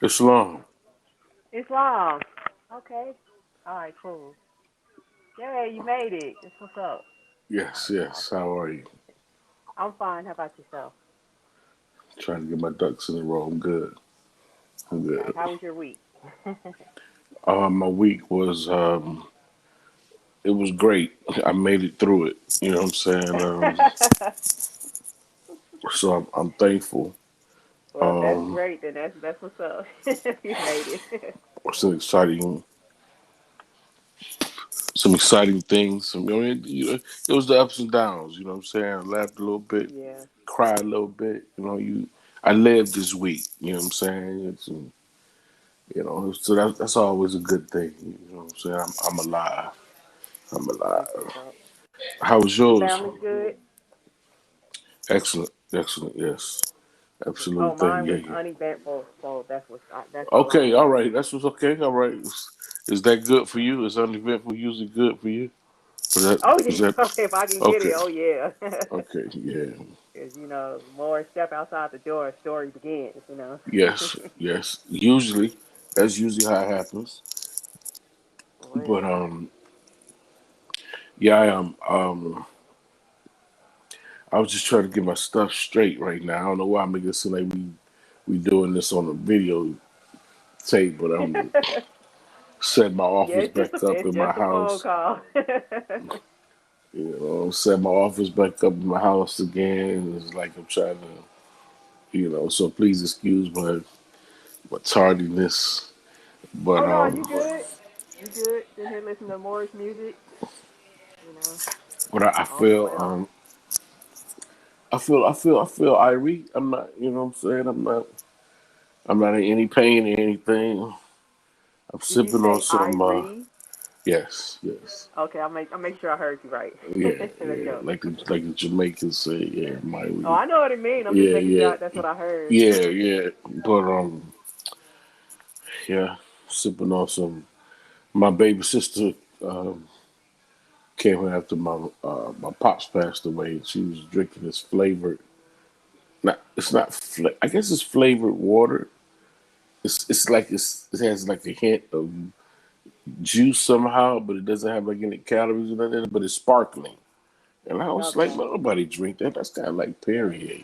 Islam. Islam. Okay. All right, cool. Yeah, you made it. That's what's up. Yes, yes. How are you? I'm fine. How about yourself? Trying to get my ducks in a row. I'm good. I'm Okay. good. How was your week? My week was it was great. I made it through it. You know what I'm saying? So I'm thankful. Well, if that's Um, great, then that's what's up. You made it. it's an exciting, some exciting things. I mean, it was the ups and downs. You know what I'm saying? I laughed a little bit, Yeah. cried a little bit. I lived this week. You know what I'm saying? So that's always a good thing. You know what I'm saying? I'm alive. I'm That's what's alive. up. How was Your yours? family's good. Excellent, excellent. Yes, Oh, absolute thing. mine Yeah, was yeah. uneventful. So that's all I Okay, can all say. right. That's what's okay. All right. Is that good for you? Is uneventful usually good for you? Oh Is yeah. that Okay, if I can get okay? it, oh yeah. Okay, yeah. Because more step outside the door, story begins. Yes, yes. Usually, that's usually how it happens. For But real. yeah, I am. I was just trying to get my stuff straight right now. I don't know why I'm making it seem like we doing this on a video tape, but I'm setting my Yeah, office it's just back up it's in my just a phone house. call. Set my office back up in my house again. It's like I'm trying to, so please excuse my tardiness. But Oh no, you good? You good? Sitting here listening to Moorish music. You know, I all is feel well. I feel irie. I'm not, what I'm saying, I'm not in any pain or anything. I'm Did you sipping on say some. Irie? Yes, yes, Okay, I'll make sure I heard you right. yeah, Let's yeah. go. Like the Jamaicans say, yeah, my Oh, weed. I know what it means. I'm just Yeah, making yeah, sure that's what I heard. yeah, yeah. But yeah, sipping on some. My baby sister um, came here after my pops passed away. She was drinking this flavored. Not it's not. I guess it's flavored water. It's like it has like a hint of juice somehow, but it doesn't have like any calories in it. But it's sparkling. And I was like, Okay. "Man, nobody drink that. That's kind of like Perrier.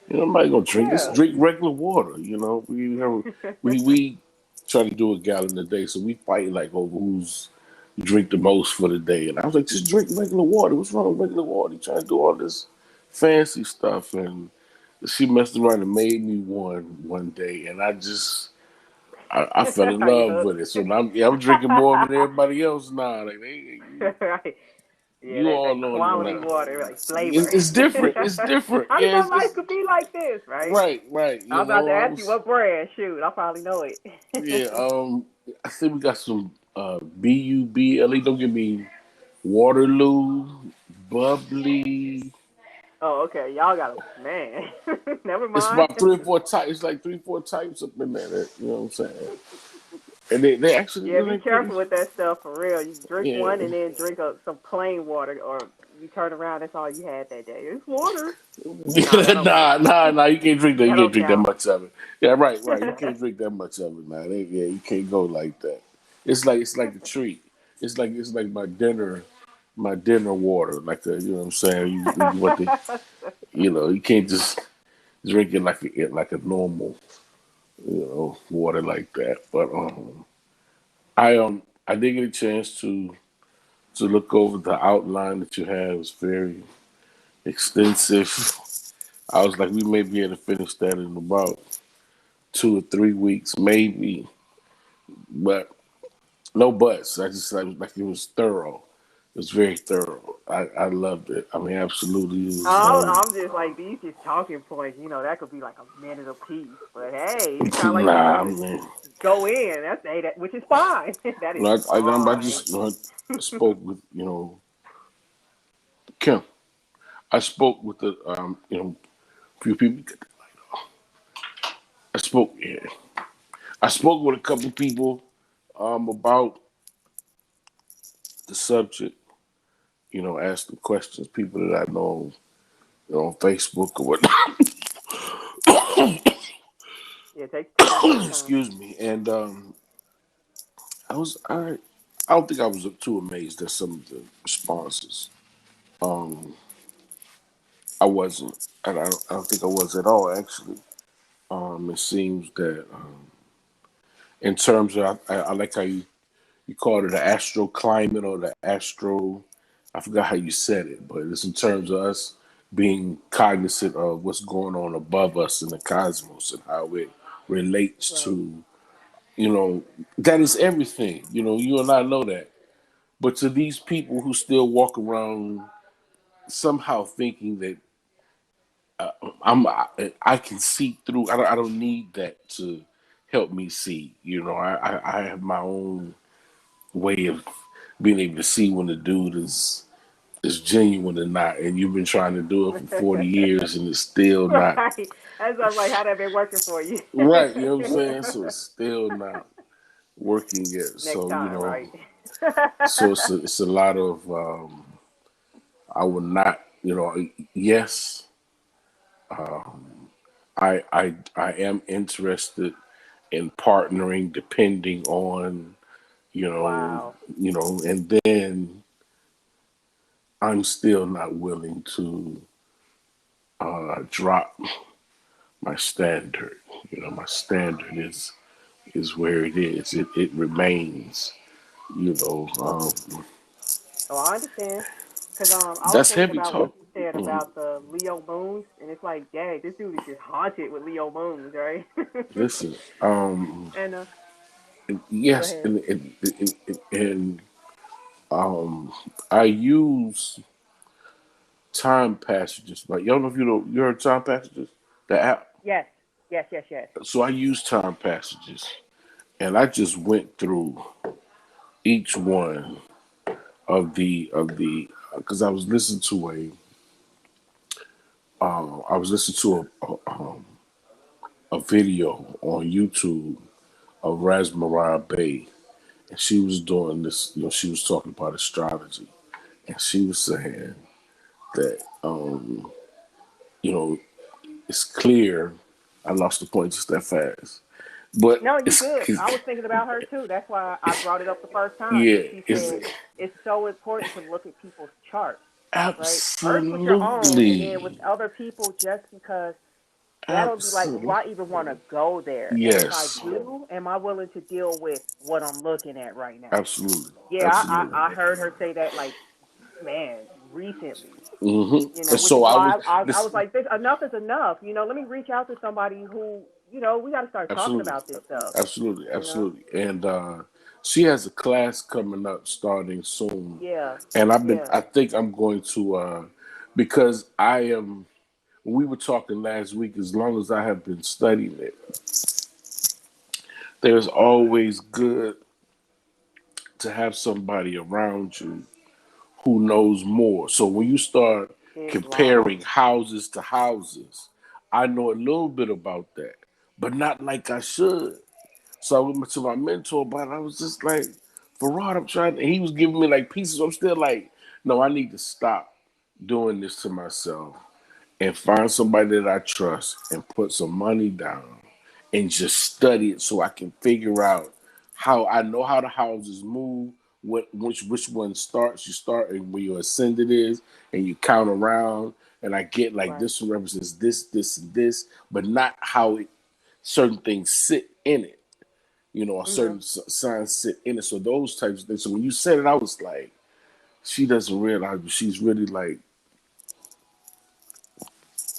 Nobody gonna drink this. Yeah. Drink regular water. We try to do a gallon a day, so we fight like over who's drink the most for the day. And I was like, just drink regular water. What's wrong with regular water? You trying to do all this fancy stuff. And she messed around and made me one day, and I fell in Are you love with it. So now I'm drinking more than everybody else now. Like hooked? Right. Yeah, you that all on it quality now. water, like It's, flavor. it's different. It's different. How did Yeah, your life it's could be like this, right? right, right. I was about to ask you what brand. Shoot, I probably know it. Yeah. I think we got some BUBLE. Don't give me Waterloo, bubbly. Oh, okay. Y'all got a man. Never It's mind. about three or four types. It's like three, four types up in there. You know what I'm saying? And they actually, Yeah, be they pretty. careful with that stuff for real. You drink Yeah. one and then drink some plain water, or you turn around, that's all you had that day. It's water. No, that don't count. Nah. You can't drink that. You That can't don't drink that count. much of it. Yeah, right, right. You can't drink that much of it, man. Yeah, you can't go like that. It's like a treat. It's like my dinner water. Like you know what I'm saying. You want the you can't just drink it like a normal water like that. But I did get a chance to look over the outline that you have. It's very extensive. I was like, we may be able to finish that in about 2 or 3 weeks, maybe. But no buts. I just like it was thorough. It was very thorough. I loved it. I mean, absolutely. It was, I'm just like, these just talking points. That could be like a minute apiece. But hey, you sound like you nah, just man. go in. Which is fine. That is I fine. just spoke with Kim. I spoke with the few people. I spoke yeah. I spoke with a couple people about the subject. Asked them questions. People that I know on Facebook or whatnot. Yeah, take your time. Excuse me. And I don't think I was too amazed at some of the responses. Um, I wasn't, and I don't think I was at all. Actually, it seems that in terms of I like how you called it the Astro Climate or the Astro. I forgot how you said it, but it's in terms of us being cognizant of what's going on above us in the cosmos and how it relates Right. to, that is everything. You and I know that. But to these people who still walk around somehow thinking that I can see through, I don't need that to help me see. I have my own way of being able to see when the dude is genuine or not. And you've been trying to do it for 40 years and it's still not Right. That's I'm like, how that been working for you? right. You know what I'm saying? So it's still not working yet. Next So, time, right? it's a lot of, I will not, yes, I am interested in partnering depending on, Wow. and then I'm still not willing to drop my standard. My standard is where it is. It remains. Oh, I understand. Cause I was That's thinking heavy about what talk. you said Mhm. about the Leo moons, and it's like, dang, this dude is just haunted with Leo moons, right? Listen, And go yes, ahead. and I use time passages. Like, y'all know if you heard time passages, the app. Yes, yes, yes, yes. So I use time passages, and I just went through each one of the because I was listening to a video on YouTube of Zahra Bey, and she was doing this. She was talking about astrology, and she was saying that you know it's clear. I lost the point just that fast, but No, you it's good. I was thinking about her too. That's why I brought it up the first time yeah, because she it's said it's so important to look at people's charts, right? First with your own, and then with absolutely, other people, just because that'll be like, do absolutely, I even want to go there? And if I yes, do, am I willing to deal with what I'm looking at right now? absolutely, Yeah, absolutely. I heard her say that like, man, recently. And Which so is I was why I this was like, this enough is enough. Let me reach out to somebody who, we got to start talking absolutely, about this stuff. absolutely, You know? absolutely, and she has a class coming up starting soon, Yeah, and yeah. I think I'm going to because I am. We were talking last week. As long as I have been studying it, there's always good to have somebody around you who knows more. So when you start Wow. comparing houses to houses, I know a little bit about that, but not like I should. So I went to my mentor about it. I was just like, Farad, I'm trying. And he was giving me like pieces. I'm still like, no, I need to stop doing this to myself and find somebody that I trust and put some money down and just study it so I can figure out how I know how the houses move, which one starts. You start and where your ascendant is, and you count around. And I get like Right. this one represents this, this, and this, but not how certain things sit in it. A Mhm. certain signs sit in it. So those types of things. So when you said it, I was like, she doesn't realize, but she's really like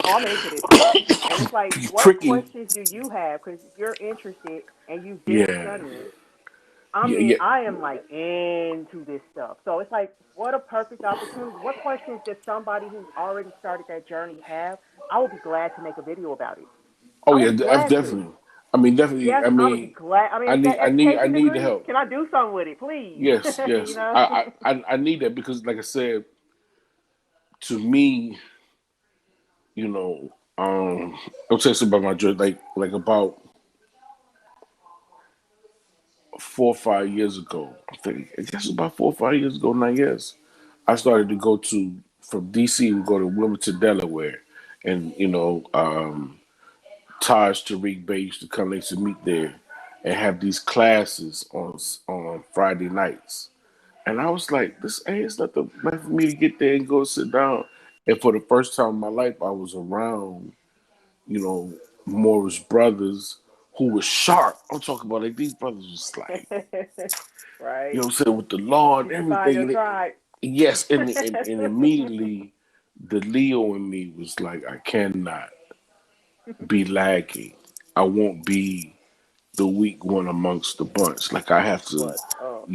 Oh, I'm into this stuff. And it's like, what pricking. questions do you have? Because you're interested and you've been Yeah, studying. yeah, yeah. I am like into this stuff. So it's like, what a perfect opportunity. What questions does somebody who's already started that journey have? I would be glad to make a video about it. Oh I would yeah, be glad to. definitely. I mean, definitely. Yes, I I would be mean, glad. I mean, it's that I education need the degree. help. Can I do something with it, please? Yes, you yes. know? I need that because, like I said, to me, I'll tell you something about my journey. Like about 4 or 5 years ago, I think I guess about 4 or 5 years ago now. Yes, I started to go to from DC and go to Wilmington, Delaware, and Taj Tariq Bey used to come. They used to meet there and have these classes on Friday nights. And I was like, this ain't it's not the time for me to get there and go sit down. And for the first time in my life, I was around, Moorish brothers who were sharp. I'm talking about like these brothers was like, Right. what I'm saying, with the law and You should find everything. your tribe. Yes, and immediately the Leo in me was like, I cannot be lagging. I won't be the weak one amongst the bunch. Like I have to, What? Oh.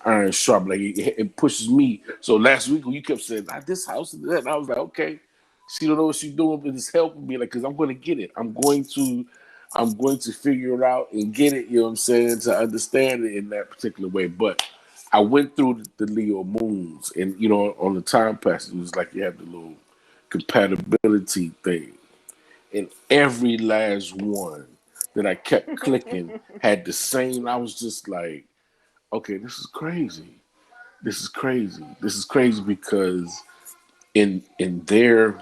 iron sharp. Like it pushes me. So last week when you kept saying, this house and that, and I was like, okay, she don't know what she's doing, but it's helping me. Like, cause I'm going to get it. I'm going to figure it out and get it. You know what I'm saying? To understand it in that particular way. But I went through the Leo moons, and on the time passage, it was like you have the little compatibility thing, and every last one that I kept clicking had the same. I was just like, okay, this is crazy. This is crazy. This is crazy because in their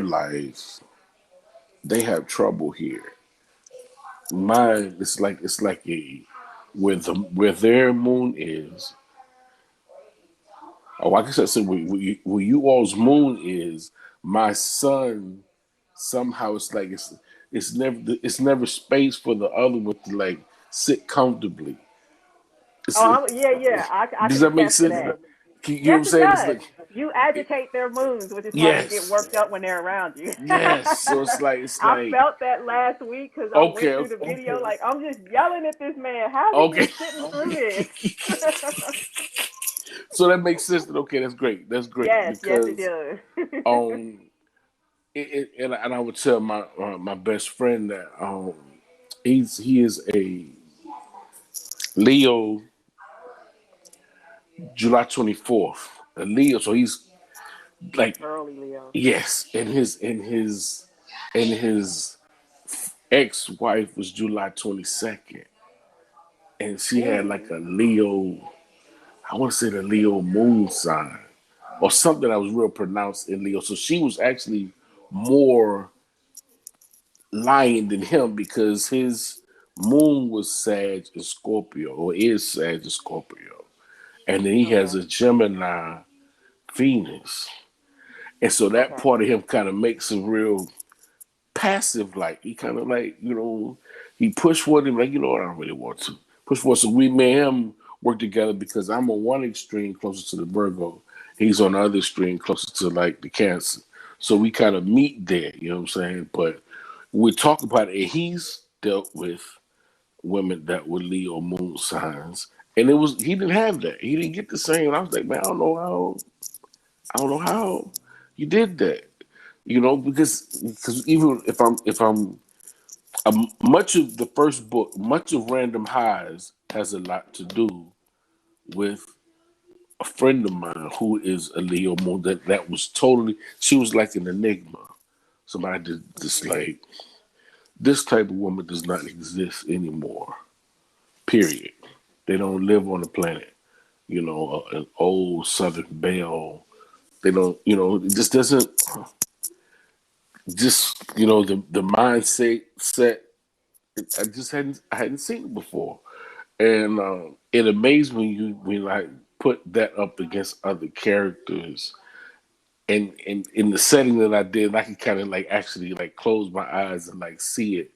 life they have trouble here. Mine, it's like a where their moon is. Oh, I guess I said where you all's moon is. My sun somehow it's never space for the other one to like sit comfortably. Oh, yeah. I Does can that make attest to sense? that. You know what Yes, I'm it saying? It's does. like You agitate their moons, which is why they get yes, worked up when they're around you. yes. So it's I like felt that last week because I went okay, through the video like I'm just yelling at this man. How's he okay. just sitting through this? So that makes sense. Okay, that's great. That's great Yes, it because does. um, and I would tell my best friend that he is a Leo, July 24th. A Leo, so he's like Early Leo. yes, and his ex-wife was July 22nd, and she had like Ooh. a Leo. I want to say the Leo moon sign or something that was real pronounced in Leo. So she was actually more lying than him because his moon was Sag and Scorpio, or is Sag and Scorpio. And then he has Okay. a Gemini Venus. And so that Okay. part of him kind of makes him real passive, like he kind of like, he pushed for him, like, what, I don't really want to. Push for it. So we made him work together because I'm on one extreme closer to the Virgo. He's on the other extreme closer to like the Cancer. So we kind of meet there, you know what I'm saying? But we talk about it. He's dealt with women that were Leo moon signs. And he didn't have that. He didn't get the same. And I was like, man, I don't know how you did that. Because even if I'm much of the first book, much of Random Highs has a lot to do with a friend of mine who is a Leo moon that was totally, she was like an enigma. Somebody just like, this type of woman does not exist anymore. Period. They don't live on the planet. An old Southern belle. They don't. It just doesn't. Just the mindset set. I hadn't seen it before, and it amazed me when I put that up against other characters, and in the setting that I did, I could kind of like actually like close my eyes and like see it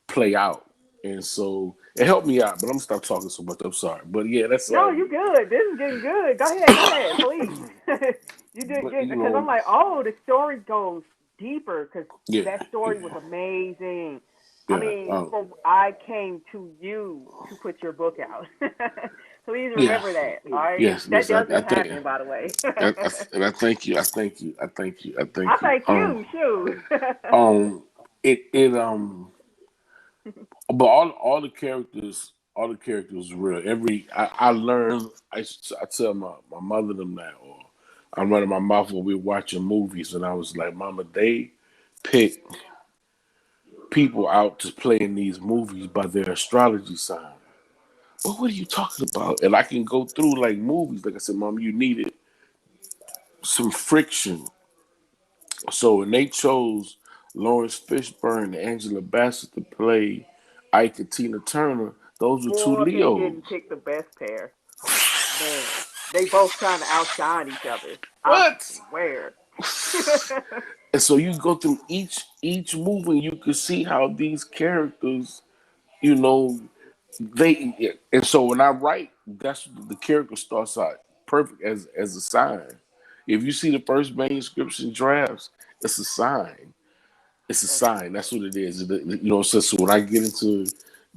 play out, and so it helped me out. But I'm gonna stop talking so much. I'm sorry, but yeah, that's No, you good. This is getting good. Go ahead, please. You did but good because I'm like, oh, the story goes deeper because yeah, that story was amazing. I yeah, mean, I came to you to put your book out. Please yeah. remember that. All right, Yes, that yes, I doesn't thank, happen, by the way. and I thank you, I thank you, I thank you, I I thank you. thank you. Shoot. It but all the characters real. I learn. I tell my mother them that, or I'm running my mouth when we're watching movies, and I was like, Mama, they pick people out to play in these movies by their astrology sign. Well, what are you talking about? And I can go through like movies. Like I said, Mom, you needed some friction. So when they chose Lawrence Fishburne, and Angela Bassett to play Ike and Tina Turner. Those were two Boy, they didn't Leos. pick the best pair. Man, they both trying to outshine each other. I What? swear. And so you go through each movie, and you can see how these characters, you know, and so when I write, that's the character starts out perfect as a sign. If you see the first manuscripts and drafts, it's a sign. It's a Okay. sign. That's what it is. So when I get into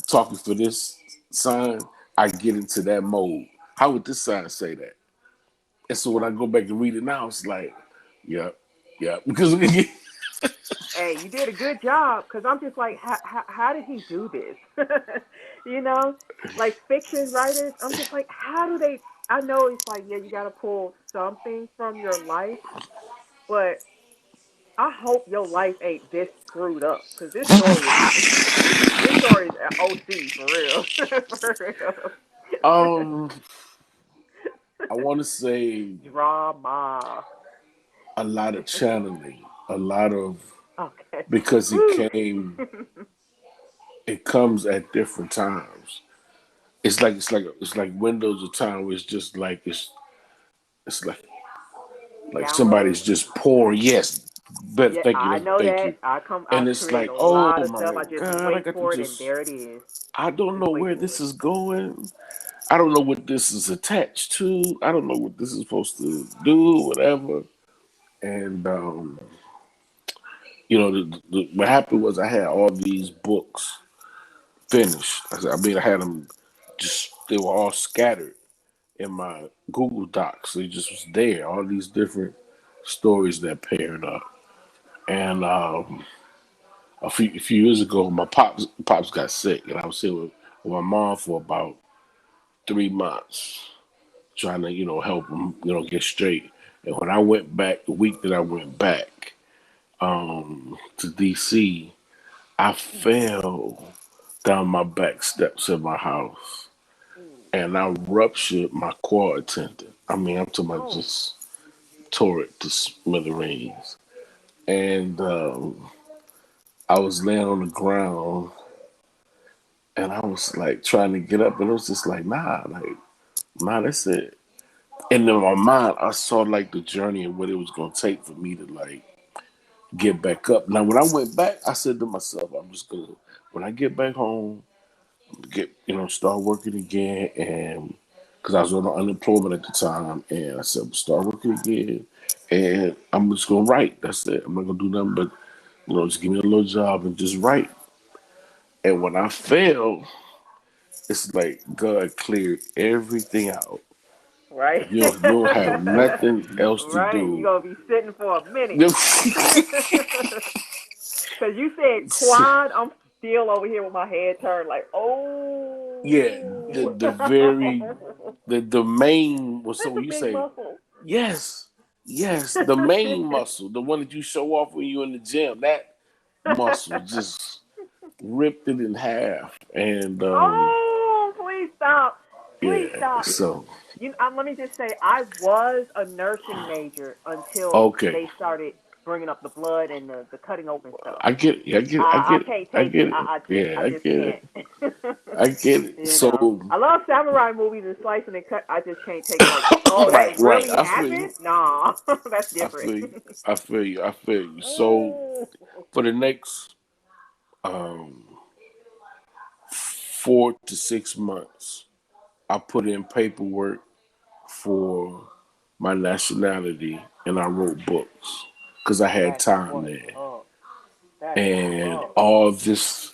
talking for this sign, I get into that mode. How would this sign say that? And so when I go back and read it now, it's like, yeah, yeah, because Hey, you did a good job because I'm just like, how did he do this? you know, like fiction writers, I'm just like, how do they? I know it's like, yeah, you got to pull something from your life, but I hope your life ain't this screwed up because this story is OC for real, for real. um, I want to say Drama. a lot of channeling, a lot of Okay. because Woo. it comes at different times. It's like windows of time where it's just like it's like Download. somebody's just pouring. Yes, better. Yeah, Thank you. I know Thank that. you. I And it's create like, a oh lot of stuff. my I just God, I wait got to for it, and just. there it is. I don't Just know wait where for this it. is going. I don't know what this is attached to. I don't know what this is supposed to do. Whatever. And what happened was I had all these books finished. I had them just they were all scattered in my Google Docs. They just was there. All these different stories that paired up. And a few years ago, my pops got sick, and I was here with my mom for about 3 months, trying to help him get straight. And when I went back, the week that I went back to DC, I fell down my back steps in my house, Ooh. and I ruptured my quad tendon. I mean, I'm talking about Oh, just tore it to smithereens. And I was laying on the ground, and I was like trying to get up, and it was just like, nah, that's it. And in my mind, I saw like the journey and what it was gonna take for me to like get back up. Now, when I went back, I said to myself, I'm just gonna when I get back home, start working again, and because I was on unemployment at the time, and I said, start working again, and I'm just gonna write. That's it. I'm not gonna do nothing but just give me a little job and just write. And when I failed, it's like God cleared everything out. right. You don't have nothing else to right. You're do. gonna be sitting for a minute. Cause you said quad, I'm still over here with my head turned like, Yeah, the oh. the very the main was so That's when a you big say muscle. yes, yes, the main muscle, the one that you show off when you're in the gym, that muscle just ripped it in half, and Oh, please stop. Please yeah, stop. so Let me just say, I was a nursing major until okay, they started bringing up the blood and the cutting open stuff. I get it, I get it, I I get it, can't I take it. get it, yeah, I I just get it, can't. I get it. So I love samurai movies and slicing and cut. I just can't take like, oh, that right, really I feel you, happened. Nah, that's I different. feel you, I feel you, I feel you. So Ooh. for the next um 4 to 6 months, I put in paperwork for my nationality and I wrote books because I had That's time what's there. up. That's what's And up. all this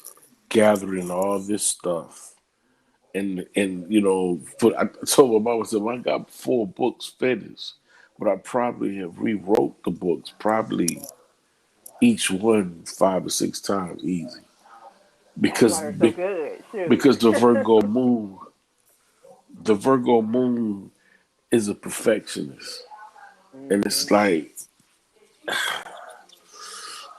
gathering, all this stuff. And I told my mom, I said, well, I got 4 books finished, but I probably have rewrote the books, probably each one 5 or 6 times easy. That's why Because they're so good. Shoot. because the Virgo moon is a perfectionist. And hmm it's like,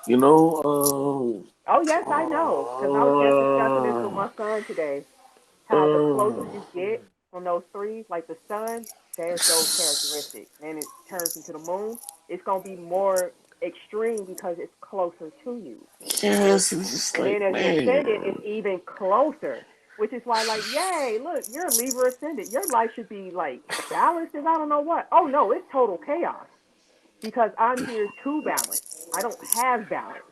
you know, Oh yes, I know. Because I was just discussing this with my son today. How the closer you get from those threes, like the sun, there's those characteristics. Then it turns into the moon. It's gonna be more. extreme because it's closer to you. Yes, it's just And then like, as the ascendant, man. it's even closer, which is why, like, yay, look, you're a Libra ascendant. Your life should be like balanced as I don't know what. Oh no, it's total chaos because I'm here to balance. I don't have balance.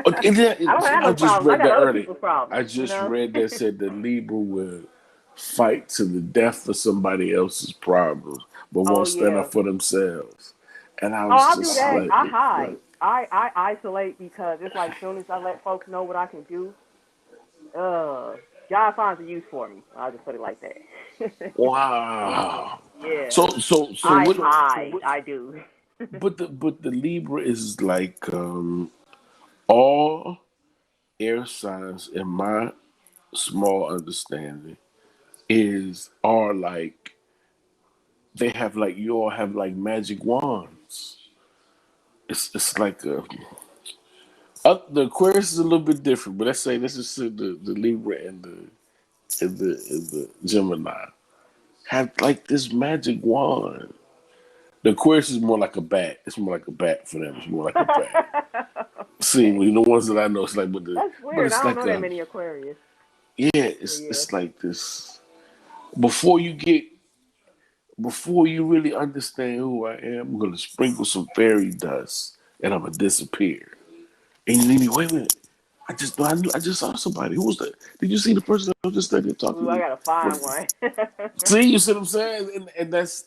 Okay, I don't have I no just problems. I read got that other earlier. people's I problems, you just know. read that said that Libra will fight to the death for somebody else's problems, but Oh won't stand yeah. up for themselves. And I Oh, was I'll do just that. like, I hide. I isolate because it's like as soon as I let folks know what I can do, uh, God finds a use for me. I'll just put it like that. wow. Yeah. So I what? hide. I do. But the Libra is like all air signs, in my small understanding, are like they have like you all have like magic wands. It's like the Aquarius is a little bit different, but let's say this is the Libra and the Gemini have like this magic wand. The Aquarius is more like a bat. It's more like a bat for them. It's more like a bat. See, Okay. well, the ones that I know, it's like, That's but weird. I it's don't like know that a, many Aquarius. yeah, But yeah. it's like this. Before you get, before you really understand who I am, I'm gonna sprinkle some fairy dust and I'm gonna disappear. And you need me, wait a minute. I just saw somebody. Who was that? Did you see the person that was just there talking Ooh, to I me? gotta find one. See, you see what I'm saying? And that's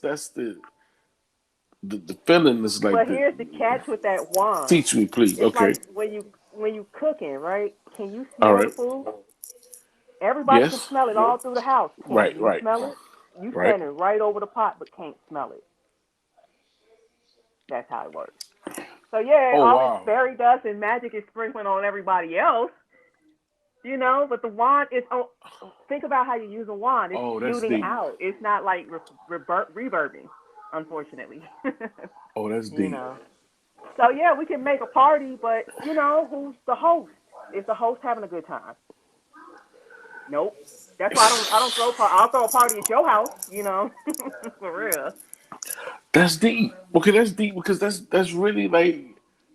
the feeling is like But the here's the catch with that wand. teach me, please. It's Okay. like when you cooking, right? Can you All smell the right. food? Everybody can Yes. smell it all through the house. Can Right, you right, smell it? You right. standing right over the pot but can't smell it. That's how it works. So yeah, Oh all this wow. fairy dust and magic is sprinkling on everybody else, you know. But the wand is. Oh, think about how you use a wand. It's Oh, that's shooting deep. out. It's not like reverbing. Unfortunately, Oh, that's you deep. know. So yeah, we can make a party, but you know who's the host? Is the host having a good time? Nope. That's why I don't throw. I'll throw a party at your house. You know, for real. That's deep. Okay, that's deep because that's really like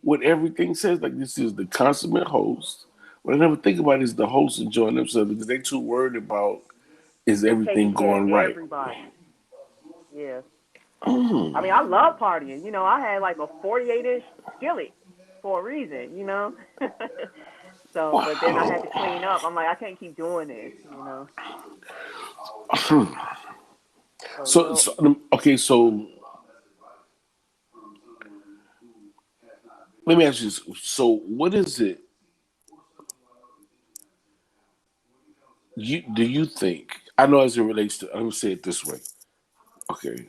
what everything says. Like this is the consummate host. What I never think about is the host enjoying themselves because they too worried about is Taking everything care of going right. everybody. Yeah. I Mm. mean, I love partying. You know, I had like a 48-inch skillet for a reason. You know. So, but then I had to clean Wow. up. I'm like, I can't keep doing this. You know. So So, yeah. so okay, so let me ask you this. So what is it you do you think I know as it relates to, let me say it this way. Okay.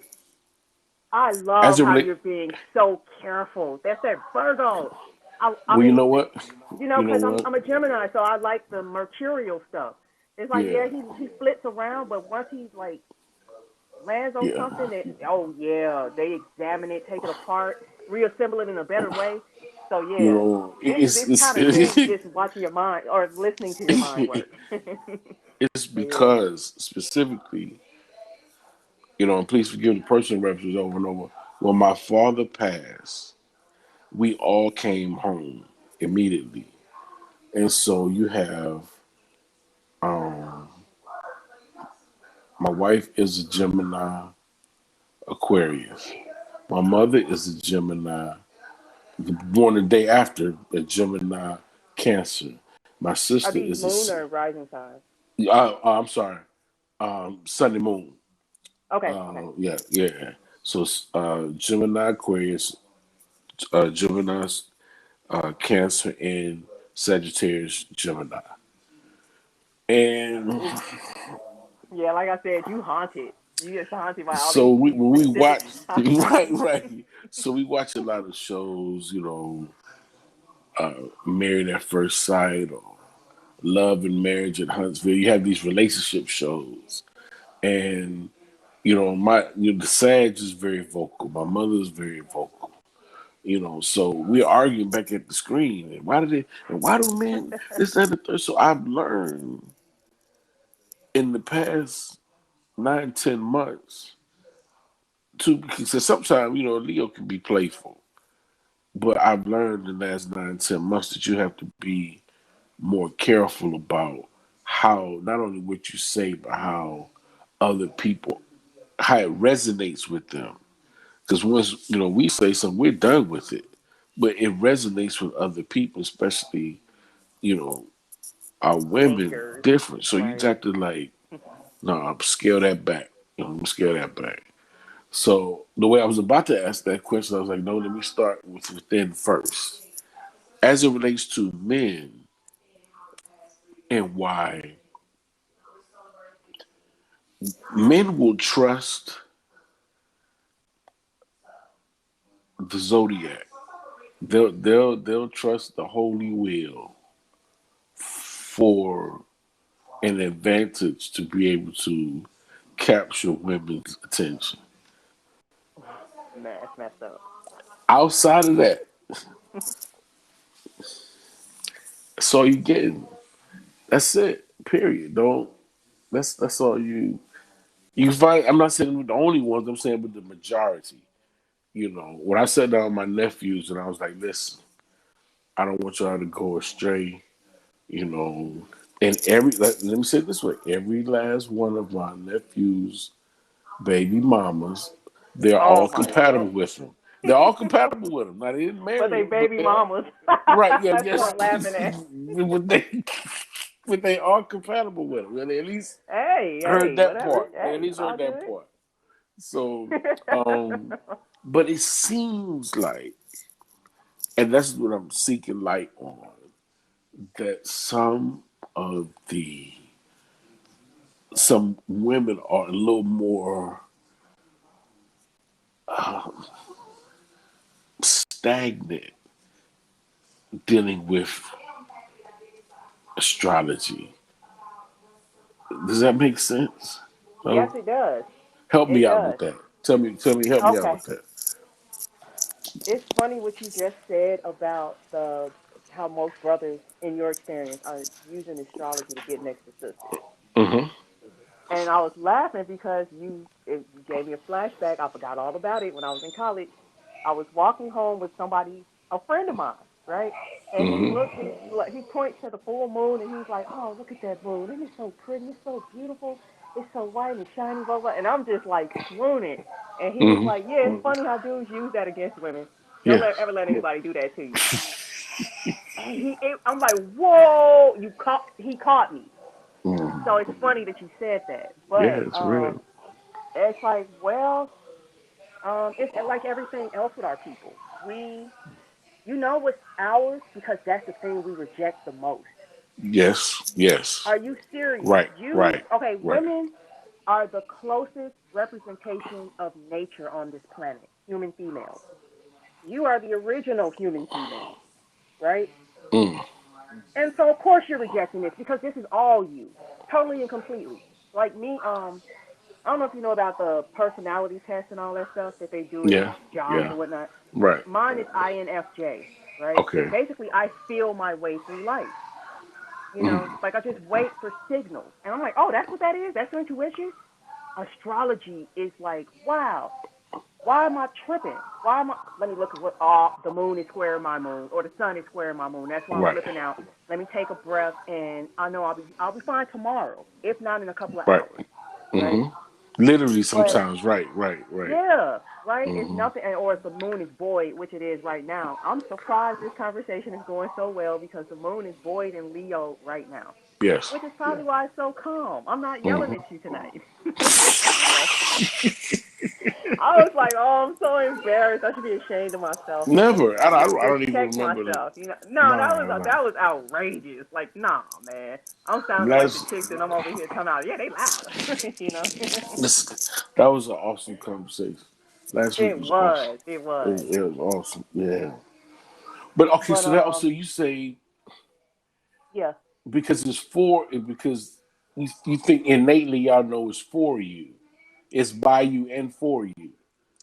I love As it how relates, you're being so careful. That's that Virgo. I well, you mean, know what? you know, You know because what? I'm a Gemini, so I like the mercurial stuff. It's like, Yeah. yeah, he flits around, but once he's like lands on Yeah. something, that oh yeah, they examine it, take it apart, reassemble it in a better way. So You yeah, know, it's kind of intriguing just watching your mind or listening to your mind work. it's So yeah, because specifically, and please forgive the personal references over and over. When my father passed, we all came home immediately, and so you have um, my wife is a Gemini Aquarius. My mother is a Gemini, born the day after a Gemini Cancer. My are sister these is moon or rising signs? I'm sorry, Sunny Moon. Okay, okay. Yeah, yeah. So Gemini Aquarius, Gemini Cancer, and Sagittarius Gemini. And Ooh. Yeah, like I said, you haunted. You get haunted by all so these when we specific watch, right, signs. right. So we watch a lot of shows, Married at First Sight or Love and Marriage at Huntsville. You have these relationship shows, and the Sag is very vocal. My mother is very vocal. So we're arguing back at the screen. And why do men this, that, and the third? So I've learned in the past 9, 10 months to, because sometimes, Leo can be playful, but I've learned in the last 9, 10 months that you have to be more careful about how not only what you say, but how other people, how it resonates with them. Because once we say something, we're done with it, but it resonates with other people, especially you know our women Thinkers, different. So you right? got to like, no, I'm scale that back. I'm scale that back. So the way I was about to ask that question, I was like, no, let me start with within first. As it relates to men and why men will trust the zodiac. They'll trust the holy wheel for an advantage to be able to capture women's attention. Man, it's messed up. Outside of that, that's all you getting. That's it. Period. Don't. That's all you find. I'm not saying we're the only ones. I'm saying with the majority. When I sat down with my nephews and I was like, listen, I don't want y'all to go astray. You know, and let me say it this way: every last one of my nephews' baby mamas, they're all Oh my compatible god. with them. They're all compatible with them. Now they didn't But marry they them, but baby they all mamas. right. Yeah, That's what yes, I'm laughing at. but they are compatible with them. And they at least Hey, heard hey, that whatever. part. They at Hey, it's least all heard that good. part. So, but it seems like, and that's what I'm seeking light on, that some women are a little more stagnant dealing with astrology. Does that make sense? Yes, No? it does. Help me It out with does. that. Help me out Okay. with that. It's funny what you just said about the how most brothers, in your experience, are using astrology to get next to sisters. Mm-hmm. And I was laughing because you gave me a flashback. I forgot all about it when I was in college. I was walking home with somebody, a friend of mine, right? And he Mm-hmm. looks, he points to the full moon, and he's like, "Oh, look at that moon! Isn't it so pretty? It's so beautiful. It's so white and shiny, blah blah." And I'm just like swooning. And he was like, Mm-hmm. "Yeah, it's funny how dudes use that against women. Don't Yes. ever let anybody do that to you." And I'm like, "Whoa!" He caught me. So Mm. it's funny that you said that, Yeah, but it's real. it's like, well, it's like everything else with our people. You know what's ours because that's the thing we reject the most. Yes. Yes. Are you serious? Right. Right. Okay, Right. women are the closest representation of nature on this planet, human females. You are the original human female, right? Mm. And so, of course, you're rejecting this because this is all you, totally and completely. Like me, I don't know if you know about the personality test and all that stuff that they do at Yeah. jobs Yeah. or whatnot. Right. Mine is INFJ, right? Okay. And basically, I feel my way through life. Mm. Like I just wait for signals, and I'm like, oh, that's what that is. That's your intuition. Astrology is like, wow. Why am I tripping? Why am I? Let me look at what. Oh, the moon is squaring my moon, or the sun is squaring my moon. That's why I'm Right. flipping out. Let me take a breath, and I know I'll be fine tomorrow, if not in a couple of Right. hours, right? Mm-hmm. Literally, But sometimes. Right. Right. Right. yeah, right. It's Mm-hmm. nothing, or if the moon is void, which it is right now. I'm surprised this conversation is going so well because the moon is void in Leo right now, Yes. which is Yeah. probably why it's so calm. I'm not yelling Mm-hmm. at you tonight. No. I was like, oh, I'm so embarrassed. I should be ashamed of myself. Never. I don't even Respect remember the. myself. No, Nah. Nah. that was outrageous. Like, nah, man. I'm sounding like the Last. chicks, and I'm over here talking out. Yeah, they loud. That was an awesome conversation. Last week It was awesome. was. It was. It was awesome. Yeah. But okay, But so that also you say yeah. because it's for because you think innately y'all know it's for you. It's by you and for you.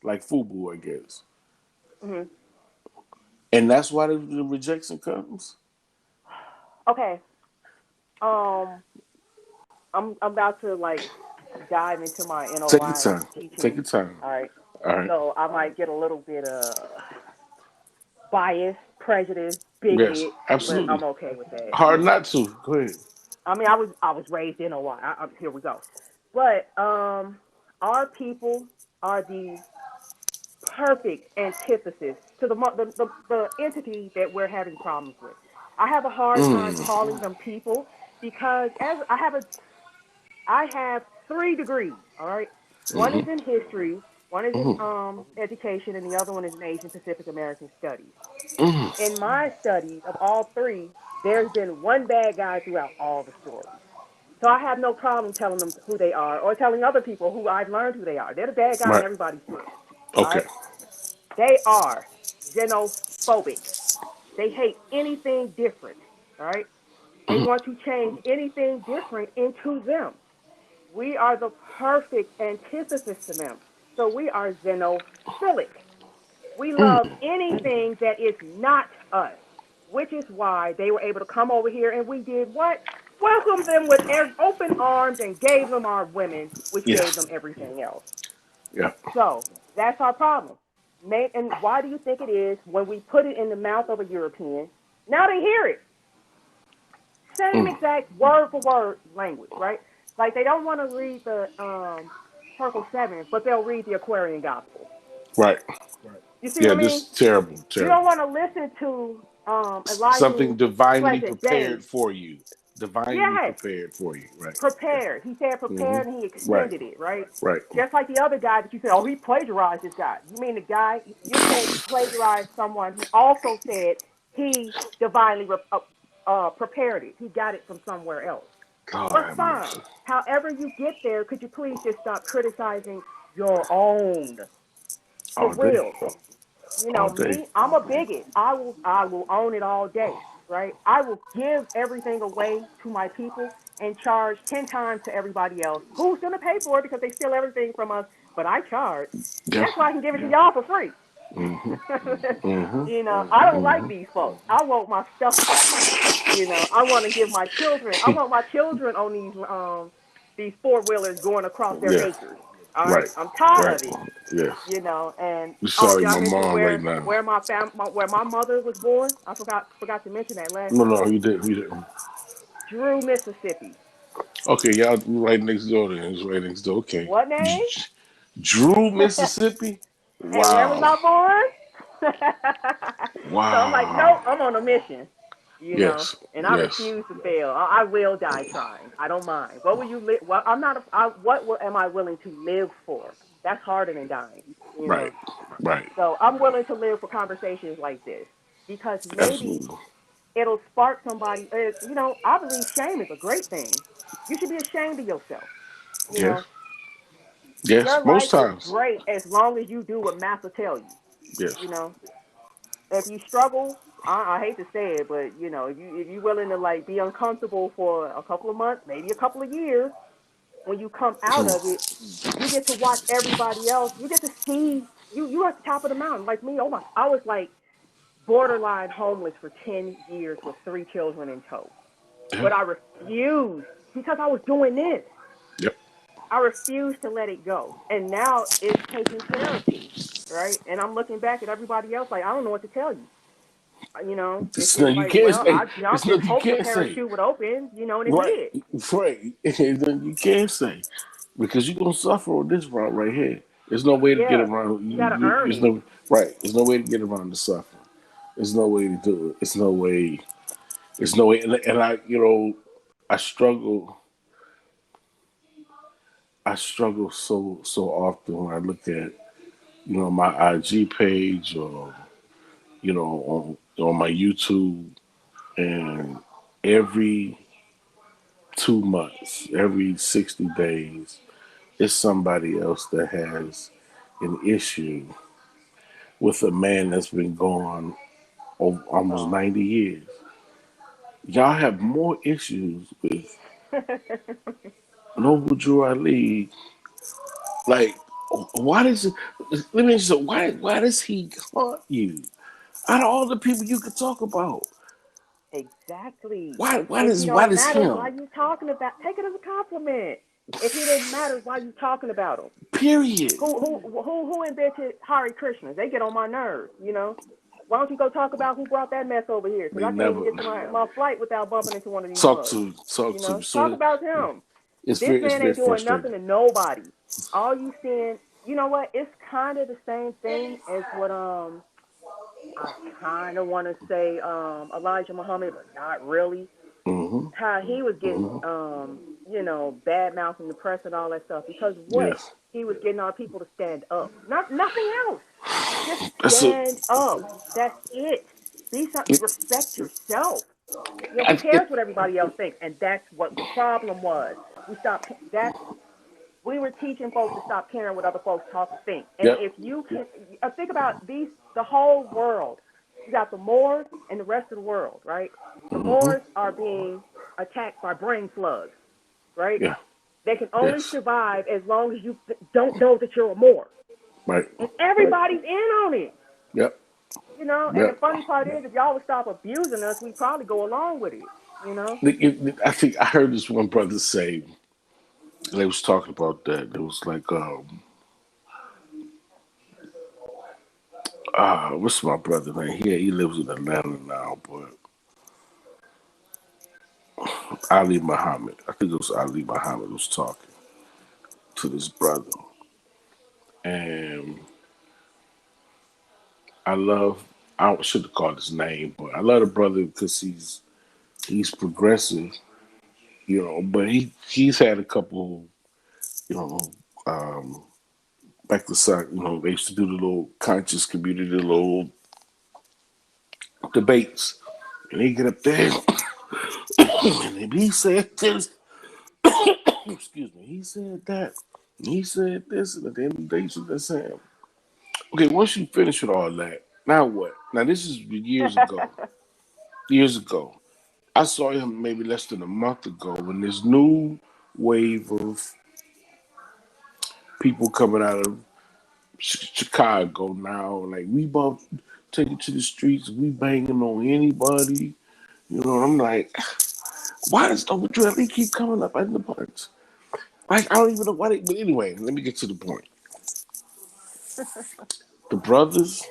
Like FUBU, I guess. Mhm. And that's why the rejection comes? Okay. Um, I'm about to like dive into my Take your NOI time. Take teaching. your time. All right. All right. So I might get a little bit biased, prejudiced, Yes, bigoted, but absolutely. I'm okay with that. Hard not to. Go ahead. I mean, I was raised in a while. Here we go. But our people are the perfect antithesis to the entity that we're having problems with. I have a hard time calling them people because as I have 3 degrees. All right, one is in history, one is in education, and the other one is in Asian Pacific American studies. In my studies of all three, there's been one bad guy throughout all the stories. So I have no problem telling them who they are or telling other people who I've learned who they are. They're the bad guy in Right. everybody's story. All Okay. right? They are xenophobic. They hate anything different. All right? They want to change anything different into them. We are the perfect antithesis to them. So we are xenophilic. We love anything that is not us, which is why they were able to come over here and we did what? Welcomed them with open arms and gave them our women, which Yeah. gave them everything else. Yeah. So that's our problem. And why do you think it is when we put it in the mouth of a European, now they hear it? Same exact word for word language, right? Like they don't want to read the Purple Seven, but they'll read the Aquarian Gospel. Right. You see what Yeah. I mean? Just terrible. You don't Terrible. want to listen to Something Elihu divinely Pleasant James. prepared for you. Divinely Yes, prepared for you. Right. prepared. He said prepared and he Right. extended it, right? Right. Just like the other guy that you said, oh, he plagiarized this guy. You mean the guy, you said he plagiarized someone who also said he divinely prepared it. He got it from somewhere else. God Well, have fine. mercy. However you get there, could you please just stop criticizing your own? For All day. real. You know All day. me, I'm a bigot. I will own it all day, right? I will give everything away to my people and charge 10 times to everybody else. Who's gonna pay for it because they steal everything from us? But I charge. Yeah. That's why I can give it to y'all for free. I don't like these folks. I want my stuff back. I want to give my children. I want my children on these 4-wheelers going across their Yeah. acres. All right, Right. I'm tired Right. of it. Yes. And You oh, sorry, did I my mention mom right where now. where my mother was born? I forgot to mention that last No, time. no, you didn't. You didn't. Drew, Mississippi. Okay, y'all right next door. Then it's right next door. Okay. What name? Drew, Mississippi. And where was Wow. I born? So I'm like, nope, Wow. I'm on a mission. Yes. And I Yes. refuse to fail. I will die trying. I don't mind. What will you live? Well, I'm not. Am I willing to live for? That's harder than dying. Right. Right. So I'm willing to live for conversations like this because maybe Absolutely. it'll spark somebody. I believe shame is a great thing. You should be ashamed of yourself. You Yes. know, Yes. your Most life is times. great as long as you do what master tell you. Yes. You know, if you struggle, I hate to say it, but if you willing to like be uncomfortable for a couple of months, maybe a couple of years, when you come out of it, you get to watch everybody else. You get to see you at the top of the mountain, like me. Oh my, I was like borderline homeless for 10 years with 3 children in tow, Yeah. but I refused because I was doing this. Yep. I refused to let it go, and now it's taking care of me, right? And I'm looking back at everybody else like I don't know what to tell you. It's It's just nothing you like, can't. well, Hey, I it's jumped and nothing you hoped the can't say. parachute would open, and it Right. did. Right. It's nothing you can't say because you're gonna suffer on this route right here. There's no way to get Yeah, around. you got to earn There's it. no right. There's no way to get around the suffering. There's no way to do it. There's no way. There's no way. And I, I struggle. I struggle so often when I look at my IG page or on my YouTube, and every 2 months, every 60 days, it's somebody else that has an issue with a man that's been gone over almost Oh. 90 years. Y'all have more issues with Noble Drew Ali. Like, why does it? Let me say, why does he haunt you? Out of all the people you could talk about, Exactly. why If he why don't does matter, why him? you talking about? Take it as a compliment. If he didn't matter, why you talking about him? Period. Who invented Hare Krishna? They get on my nerves. Why don't you go talk about who brought that mess over here? Because They I can't even never get to my flight without bumping into one of these talk mugs. to You know, me. talk So about him. This it's man very ain't doing nothing frustrating. to nobody. All you seeing, you know what? It's kind of the same thing as what I kind of want to say Elijah Muhammad, but not really. Mm-hmm. How he was getting Mm-hmm. bad mouthing the press and all that stuff because what Yes, he was getting our people to stand up, nothing else. Just that's a. stand up. That's it. Be something. It, Respect yourself. You know, who I, cares it, what everybody else thinks? And that's what the problem was. We stopped. We were teaching folks to stop caring what other folks think. And yep. if you can think about the whole world. You got the Moors and the rest of the world, right? The Mm-hmm. Moors are being attacked by brain slugs, right? Yeah. They can only Yes. survive as long as you don't know that you're a Moor. Right. And everybody's in on it. Yep. You know, and the Yep. funny part is, if y'all would stop abusing us, we'd probably go along with it. You know. I think I heard this one brother say they was talking about that. It was like, what's my brother name? He lives in Atlanta now, but Ali Muhammad. I think it was Ali Muhammad was talking to this brother, and I love. I should have called his name, but I love the brother because he's progressive, But he's had a couple, you know, um, back to side. They used to do the little conscious community, the little debates, and he get up there, and if he said this, excuse me, he said that, and he said this, and at the end of the day, you should just say, okay, once you finish with all that, now what? Now this is years ago. Years ago, I saw him maybe less than a month ago when this new wave of people coming out of Chicago now, like we both take it to the streets, we banging on anybody, I'm like, why does Double Dread keep coming up in the parts? Like I don't even know why they. But anyway, let me get to the point. The brothers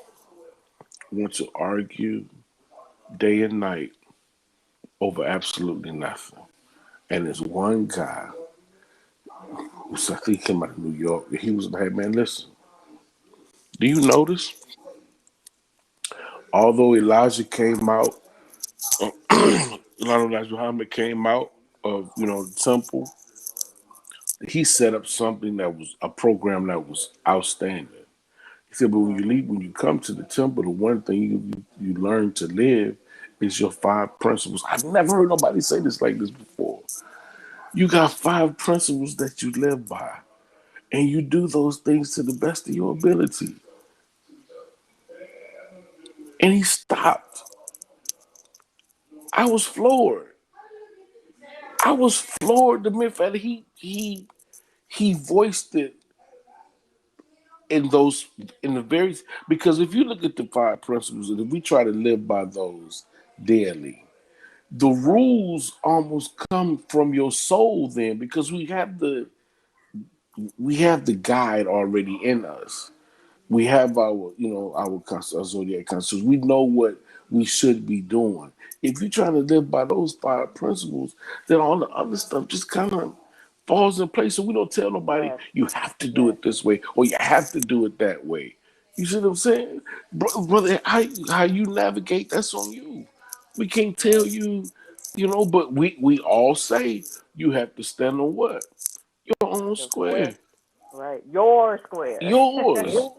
want to argue day and night over absolutely nothing, and there's one guy who I think he came out of New York. He was like, man, listen. Do you notice? Although Elijah came out, Elijah Muhammad came out of the temple, he set up something that was a program that was outstanding. He said, but when you Mhm. leave, when you come to the temple, the one thing you learn to live is your 5 principles. I've never heard nobody say this like this before. You got 5 principles that you live by, and you do those things to the best of your ability. And he stopped. I was floored. I was floored the mere fact that he voiced it in those in the very because if you look at the 5 principles and if we try to live by those daily, the rules almost come from your soul then because we have the guide already in us. We have our zodiac constitution. We know what we should be doing. If you're trying to live by those 5 principles, then all the other stuff just kind of falls in place. So we don't tell nobody Yes. you have to do Yes. it this way or you have to do it that way. You see what I'm saying, brother? How you navigate, that's on you. We can't tell you, but we all say you have to stand on what your own The square. square, Right. Your square. yours.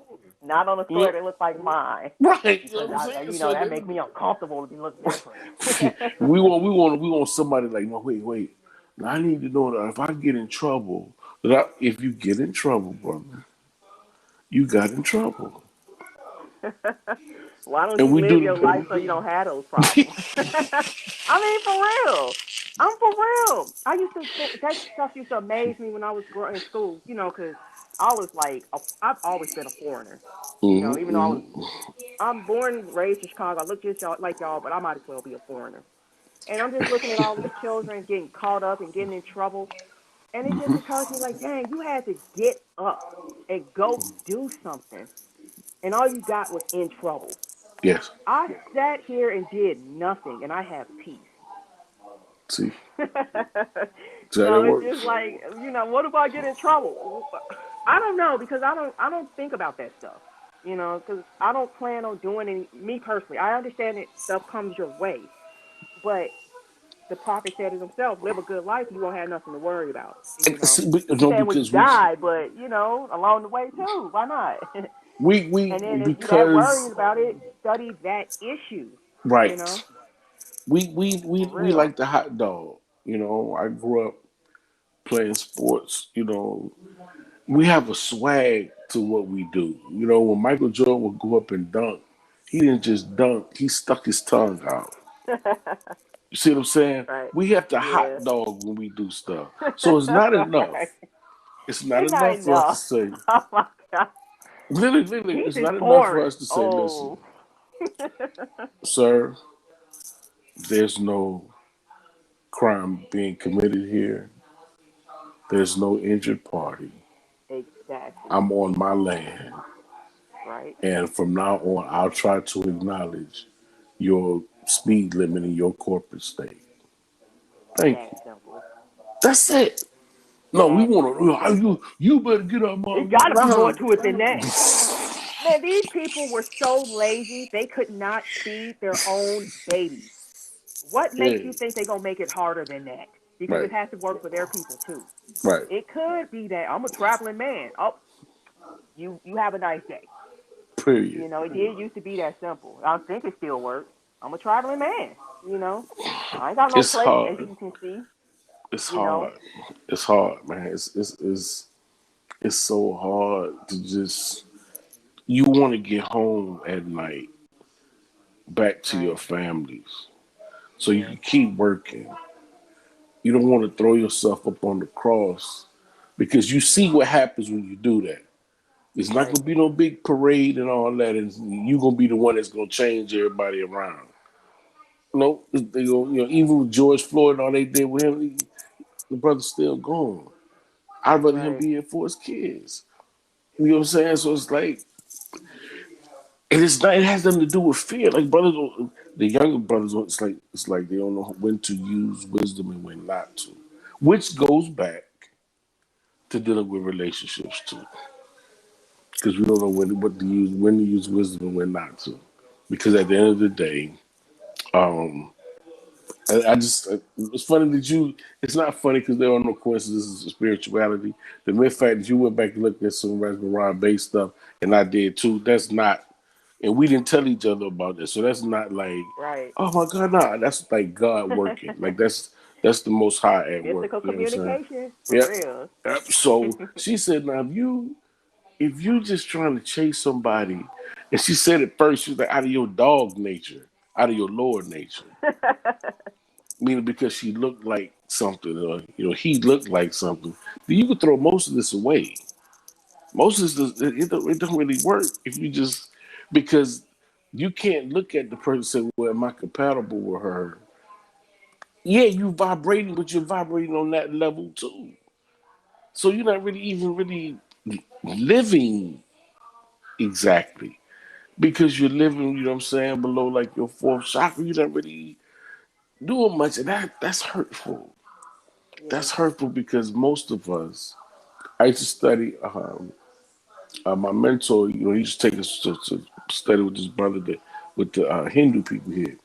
Not on a You square that looks like mine. Right, you know Because what I'm saying? So that makes me uncomfortable to be look different. we want somebody like, no, wait. Now, I need to know that if I get in trouble, if you get in trouble, brother, you got in trouble, Why don't and you we live do. your life so you don't have those problems? I mean, for real. I'm for real. I used to think that stuff used to amaze me when I was growing in school. You know, because I was like, I've always been a foreigner. You know, even though I'm born and raised in Chicago, I look just like y'all, but I might as well be a foreigner. And I'm just looking at all these children getting caught up and getting in trouble, and it just occurs to me like, dang, you had to get up and go do something, and all you got was in trouble. Yes. I sat here and did nothing, and I have peace. See, You that it know, it's just works. like, what if I get in trouble? I don't know, because I don't think about that stuff. Because I don't plan on doing any. Me personally, I understand that stuff comes your way, but the prophet said it himself: live a good life, you won't have nothing to worry about. See, He no, said when you because we die, but along the way too. Why not? we And then if you that because worried about it, study that issue. You know, right. for We real. like the hot dog. I grew up playing sports. We have a swag to what we do. When Michael Jordan would go up and dunk, he didn't just dunk, he stuck his tongue out. You see what I'm saying? Right. We have to Yeah. hot dog when we do stuff. So it's not Right. enough. It's not It's not enough for us to enough. say, Oh my god. literally, Peace it's is not enough for boring. us to say, listen, Oh. sir, there's no crime being committed here. There's no injured party. Exactly. I'm on my land. Right. And from now on, I'll try to acknowledge your speed limit in your corporate state. Thank That you. simple. That's it. No, we That want is to. simple. You better get out my It got to be more line. to it than that. Man, these people were so lazy they could not feed their own babies. What makes Yeah, you think they're gonna make it harder than that? Because it right, has to work for their people too. right. It could be that I'm a traveling man. Oh, you have a nice day. Period. It did used to be that simple. I think it still works. I'm a traveling man. You know, I ain't got no It's place, as hard. you can see. It's You know, hard. It's hard, man. It's so hard to just. You want to get home at night, back to your right? families, so you Yeah, can keep working. You don't want to throw yourself up on the cross because you see what happens when you do that. It's not right, gonna be no big parade and all that, and you gonna be the one that's gonna change everybody around. No, even with George Floyd and all they did with him, the brother's still gone. I'd rather him right, be here for his kids. You know what I'm saying? So it's like, and it's not. It has nothing to do with fear. Like brothers, the younger brothers, it's like they don't know when to use wisdom and when not to, which goes back to dealing with relationships too, because we don't know when to use wisdom and when not to, because at the end of the day, um, I just it's funny that you. It's not funny because there are no coincidences of spirituality. The mere fact that you went back and looked at some Raspberry Bay stuff, and I did too. That's not, and we didn't tell each other about this. So that's not like, right. oh my God, nah. That's like God working. Like that's the Most High at work. Mystical You know what I'm saying? communication, for Yep. real. Yep. So she said, now if you just trying to chase somebody, and she said it first, she was like, out of your dog nature, out of your lower nature. Meaning because she looked like something, or he looked like something, then you could throw most of this away. Most of this, it don't really work if you just because you can't look at the person and say, "Well, am I compatible with her?" Yeah, you vibrating, but you're vibrating on that level too. So you're not really even really living exactly because you're living, you know what I'm saying, below like your fourth chakra. You're not really doing much, and that's hurtful. Yeah. That's hurtful because most of us. I used to study. My mentor, he used to take us to study with this brother with the Hindu people here.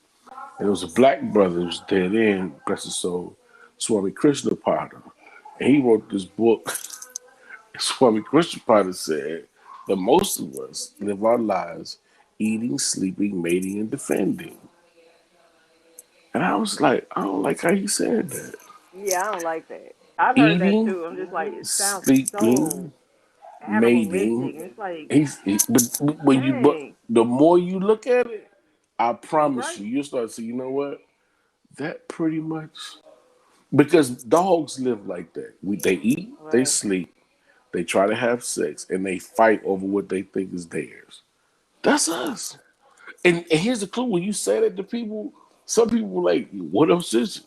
And it was a black brother who was dead in, bless his soul, Swami Krishna Pada. And he wrote this book. Swami Krishna Pada said that most of us live our lives eating, sleeping, mating, and defending. And I was like, I don't like how he said that. Yeah, I don't like that. I've heard that Eating, too. I'm just like, it sounds so sleeping, animalistic. mating. And it's like, But dang, the more you look at it, I you're promise right. you'll start to say, you know what? That pretty much because dogs live like that. They eat, they Right. sleep, they try to have sex, and they fight over what they think is theirs. That's us. And here's the clue: when you say that to people, some people were like, "What else is it?"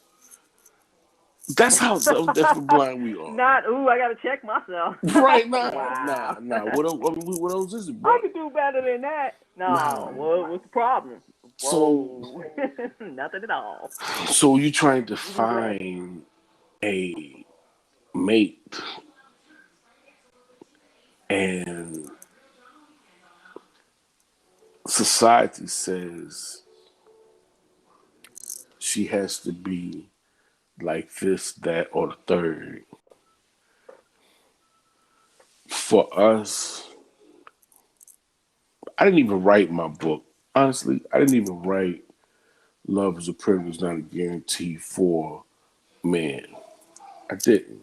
That's how deaf and blind we are. Not, ooh, I gotta check myself. Right now, Wow. nah. What else is it, I bro? could do better than that. Nah. No, what's the problem? So, Whoa, nothing at all. so you trying to You be blessed. find a mate, and society says she has to be like this, that, or the third. For us, I didn't even write my book. Honestly, I didn't even write Love is a Privilege, Not a Guarantee for Men. I didn't.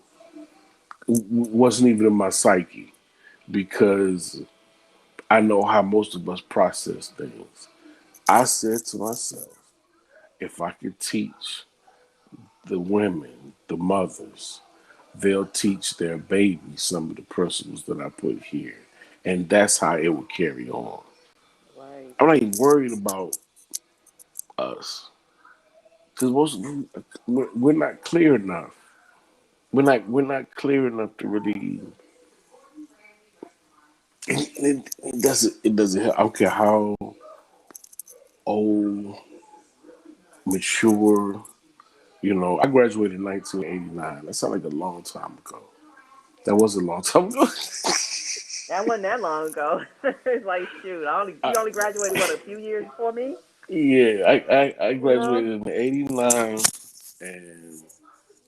It wasn't even in my psyche because I know how most of us process things. I said to myself, if I could teach the women, the mothers, they'll teach their babies some of the principles that I put here. And that's how it will carry on. Right. I'm not even worried about us because we're not clear enough. We're not clear enough to really. It doesn't help. I don't care how old, mature. I graduated in 1989. That sounded like a long time ago. That was a long time ago. That wasn't that long ago. It's like, shoot, you only graduated what, a few years before me? Yeah, I You know? graduated in '89 and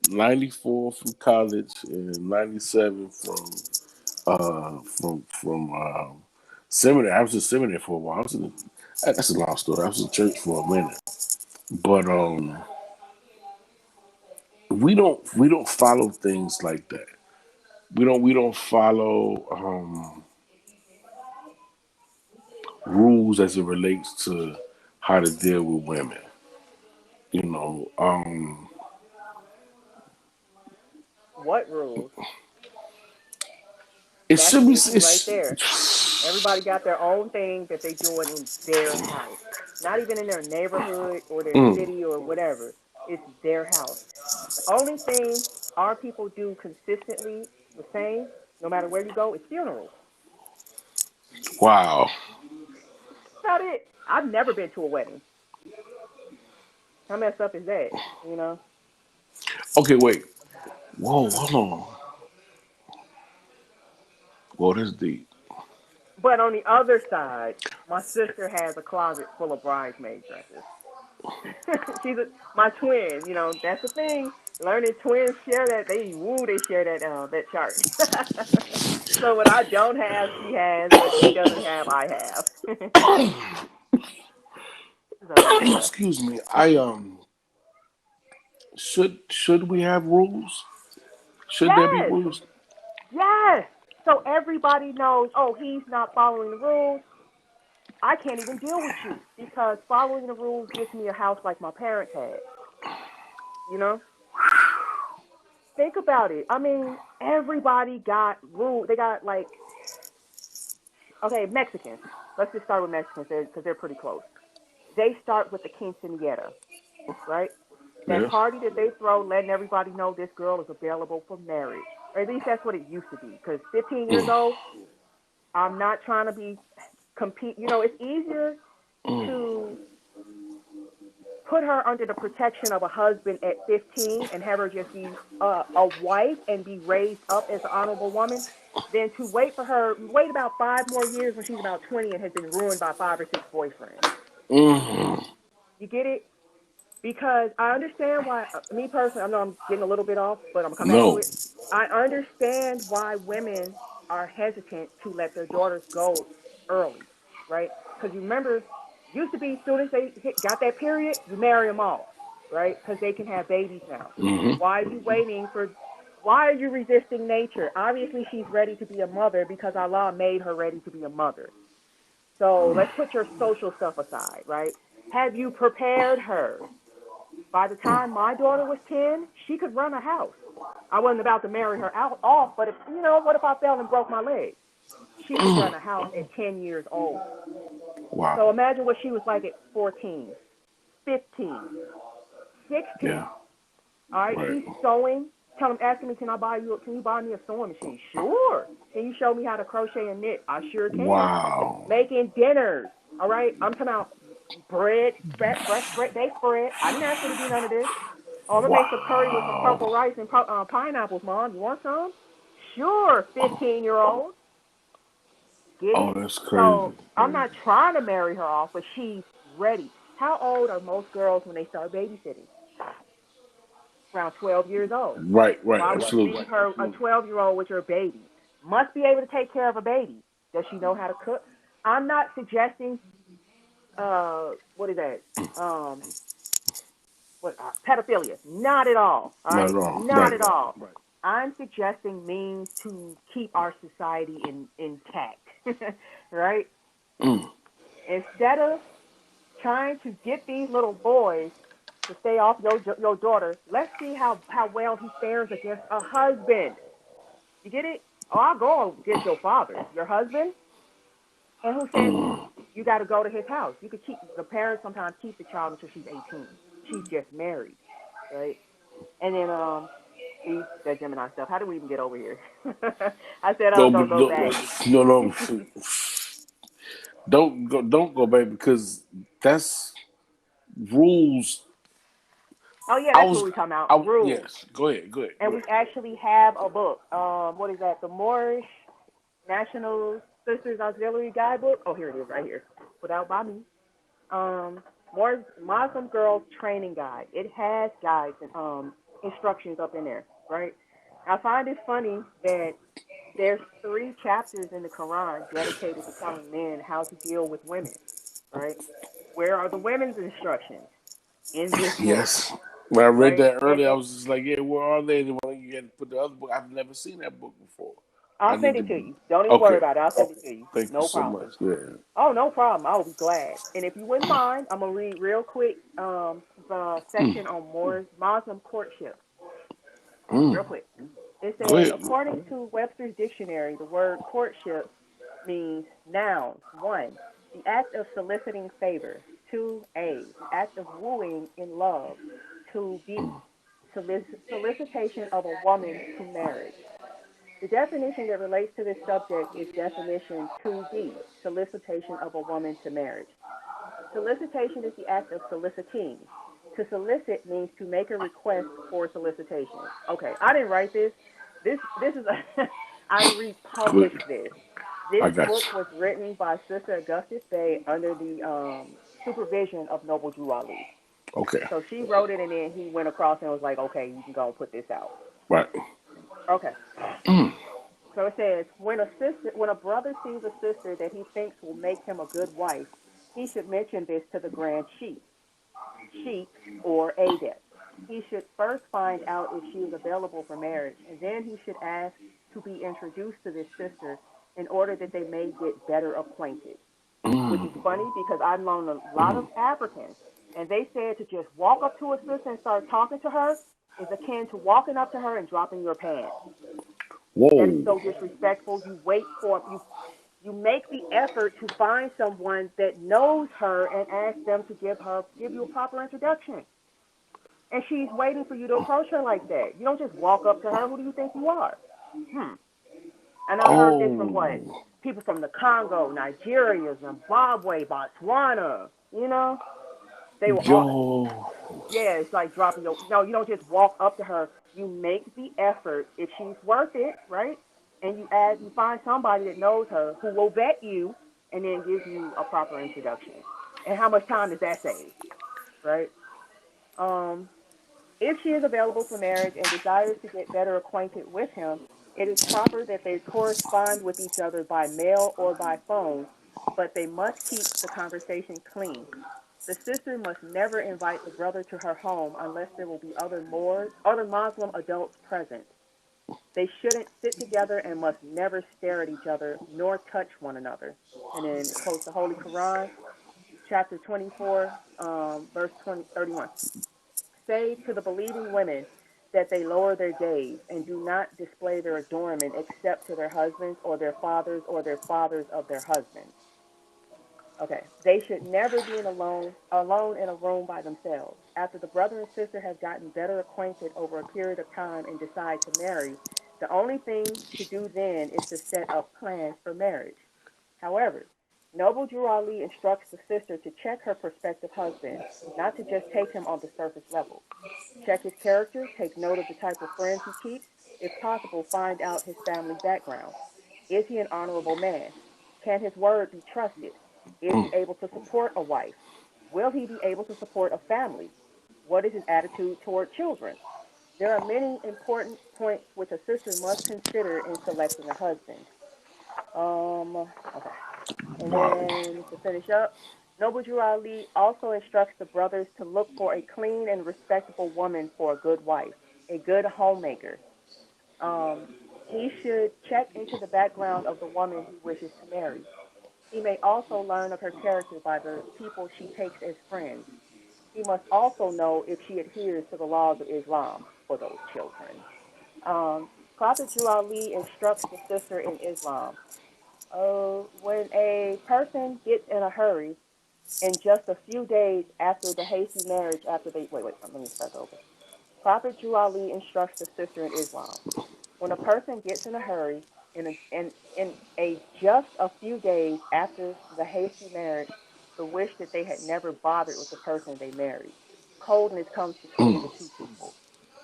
'94 from college and '97 from seminary. I was in seminary for a while. That's a long story. I was in church for a minute, but we don't follow things like that. We don't follow rules as it relates to how to deal with women. You know, What rules? it That's should the be. issue right there. Everybody got their own thing that they doing in their house. Not even in their neighborhood or their Mm, city or whatever. It's their house. The only thing our people do consistently the same, no matter where you go, is funerals. wow. That's about it. I've never been to a wedding. How messed up is that? You know? Okay, wait. Whoa, hold on. Whoa, this deep. But on the other side, my sister has a closet full of bridesmaid dresses. My twin. You know, that's the thing. Learning twins share that they share that chart. So what I don't have, she has. What she doesn't have, I have. So yeah. Excuse me. I should we have rules? Should there be Yes, rules? yes. So everybody knows. Oh, he's not following the rules. I can't even deal with you because following the rules gets me a house like my parents had. You know. Think about it. I mean, everybody got rules. They got like, okay, Mexicans. Let's just start with Mexicans because they're pretty close. They start with the quinceañera, right? That Yeah. party that they throw, letting everybody know this girl is available for marriage. Or at least that's what it used to be. Because 15 years Mm, old, I'm not trying to be compete. You know, it's easier mm. to put her under the protection of a husband at 15 and have her just be a wife and be raised up as an honorable woman than to wait about 5 more years when she's about 20 and has been ruined by 5 or 6 boyfriends. Mm. You get it? Because I understand why, me personally, I know I'm getting a little bit off, but I'm going to come back to No. it. I understand why women are hesitant to let their daughters go early, right? Because you remember, used to be as soon as they got that period, you marry them off, right? Because they can have babies now. Hmm. Why are you resisting nature? Obviously, she's ready to be a mother because Allah made her ready to be a mother. So let's put your social stuff aside, right? Have you prepared her? By the time my daughter was 10, she could run a house. I wasn't about to marry her off, but what if I fell and broke my leg? She could run a house at 10 years old. Wow. So imagine what she was like at 14, 15, Yeah. 16. All right, Right. she's sewing. Asking me, can you buy me a sewing machine? Sure. Can you show me how to crochet and knit? I sure can. Wow. Making dinners. All right, I'm talking about bread, fresh bread, baked bread. I didn't ask her to do none of this. Oh, I'm gonna make some curry with some purple Wow. rice and pineapples, Mom. You want some? Sure, 15-year-old. Get Oh, it? that's crazy. So I'm not trying to marry her off, but she's ready. How old are most girls when they start babysitting? Around 12 years old. Right, right, Why would you absolutely. leave her a 12-year-old with your baby? Must be able to take care of a baby. Does she know how to cook? I'm not suggesting what is that? Pedophilia. Not at all. All Not right? at all. Not Right. at all. I'm suggesting means to keep our society intact. Right? Mm. Instead of trying to get these little boys to stay off your daughter, let's see how well he fares against a husband. You get it? Oh, I'll go against your father, your husband. And who said Mm. you got to go to his house? You could keep the parents sometimes keep the child until she's 18. She's just married, right? And then see that Gemini stuff. How did we even get over here? I said I No, was gonna but go back. no. Don't go back because that's rules. Oh yeah, I that's what was, we're talking about. Rules. yes. Go ahead. Go ahead. And we actually have a book. What is that? The Moorish National Sisters Auxiliary Guidebook. Oh, here it is, right here. Put out by me. More Muslim Girls Training Guide. It has guides and instructions up in there, right? I find it funny that there's 3 chapters in the Quran dedicated to telling men how to deal with women, right? Where are the women's instructions? In this book, Yes. When I read right? that And earlier, I then was just like, "Yeah, where are they?" And when you had to put the other book, I've never seen that book before. I I'll need send to. it to you. Don't even worry Okay. about it. I'll send it to you. Thank you No so problem. much. Yeah. Oh, no problem. I'll be glad. And if you wouldn't mind, I'm gonna read real quick the Mm. section on Muslim courtship. Mm. Real quick. It Go says, ahead. according to Webster's dictionary, the word courtship means noun. 1, the act of soliciting favor. 2A, the act of wooing in love. 2B, solicitation of a woman to marriage. The definition that relates to this subject is definition 2B, solicitation of a woman to marriage. Solicitation is the act of soliciting. To solicit means to make a request for solicitation. Okay, I didn't write this. This is a I Good. republished this. This I got book you. was written by Sister Augustus Bay under the supervision of Noble Drew Ali. Okay. So she wrote it, and then he went across and was like, "Okay, you can go and put this out." Right. Okay. Mm. So it says, when a brother sees a sister that he thinks will make him a good wife, he should mention this to the grand sheikh or adept. He should first find out if she is available for marriage, and then he should ask to be introduced to this sister in order that they may get better acquainted. Which is Mm. funny because I've known a lot of Mm. Africans, and they said to just walk up to a sister and start talking to her is akin to walking up to her and dropping your pants. That is Whoa. so disrespectful. You make the effort to find someone that knows her and ask them to give you a proper introduction. And she's waiting for you to approach her like that. You don't just walk up to her. Who do you think you are? Hmm. And I heard this from what? Oh. People from the Congo, Nigeria, Zimbabwe, Botswana. You know, they were all, Yo. yeah, it's like dropping your. No, you don't just walk up to her. You make the effort. If she's worth it, right? And you find somebody that knows her who will vet you and then give you a proper introduction. And how much time does that save, right? Um, if she is available for marriage and desires to get better acquainted with him, it is proper that they correspond with each other by mail or by phone, but they must keep the conversation clean. The sister must never invite the brother to her home unless there will be other Muslim adults present. They shouldn't sit together and must never stare at each other nor touch one another. And then it quotes the Holy Quran, chapter 24, verse 31. Say to the believing women that they lower their gaze and do not display their adornment except to their husbands or their fathers of their husbands. Okay. They should never be alone in a room by themselves. After the brother and sister have gotten better acquainted over a period of time and decide to marry, the only thing to do then is to set up plans for marriage. However, Noble Drew Ali instructs the sister to check her prospective husband, not to just take him on the surface level. Check his character, take note of the type of friends he keeps, if possible, find out his family background. Is he an honorable man? Can his word be trusted? Is he able to support a wife? Will he be able to support a family? What is his attitude toward children? There are many important points which a sister must consider in selecting a husband. Okay. And Wow. then to finish up, Noble Drew Ali also instructs the brothers to look for a clean and respectable woman for a good wife, a good homemaker. Um, he should check into the background of the woman he wishes to marry. He may also learn of her character by the people she takes as friends. He must also know if she adheres to the laws of Islam for those children. Prophet Drew Ali instructs the sister in Islam. When a person gets in a hurry, in just a few days after the hasty marriage, after they wait, let me start over. Prophet Drew Ali instructs the sister in Islam. When a person gets in a hurry, in a just a few days after the hasty marriage, the wish that they had never bothered with the person they married. Coldness comes between the two people.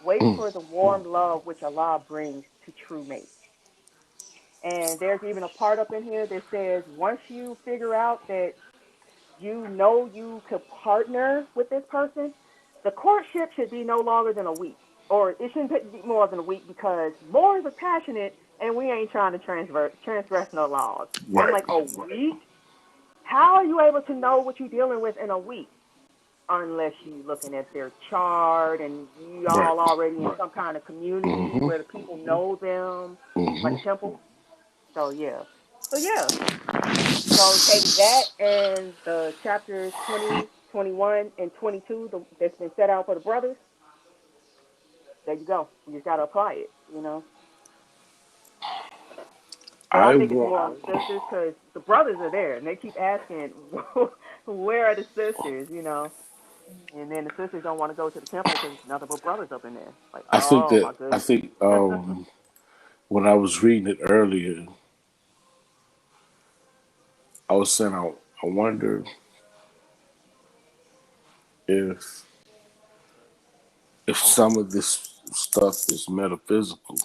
Wait for the warm love which Allah brings to true mates. And there's even a part up in here that says once you figure out that you know you could partner with this person, the courtship should be no longer than a week. Or it shouldn't be more than a week because Moors are passionate and we ain't trying to transgress no laws. I'm Right. like, a week? How are you able to know what you're dealing with in a week? Unless you looking at their chart and you Right. all already in some kind of community Mm-hmm. where the people know them, like a temple. So yeah. So yeah. So take that and the chapters 20, 21, and 22 that's been set out for the brothers. There you go. You just got to apply it, you know. But I I think it's want. more on the sisters because the brothers are there and they keep asking, where are the sisters, you know? And then the sisters don't want to go to the temple because there's nothing but brothers up in there. Like, I think oh my that. I goodness. think when I was reading it earlier, I was saying I wonder if some of this stuff is metaphysical.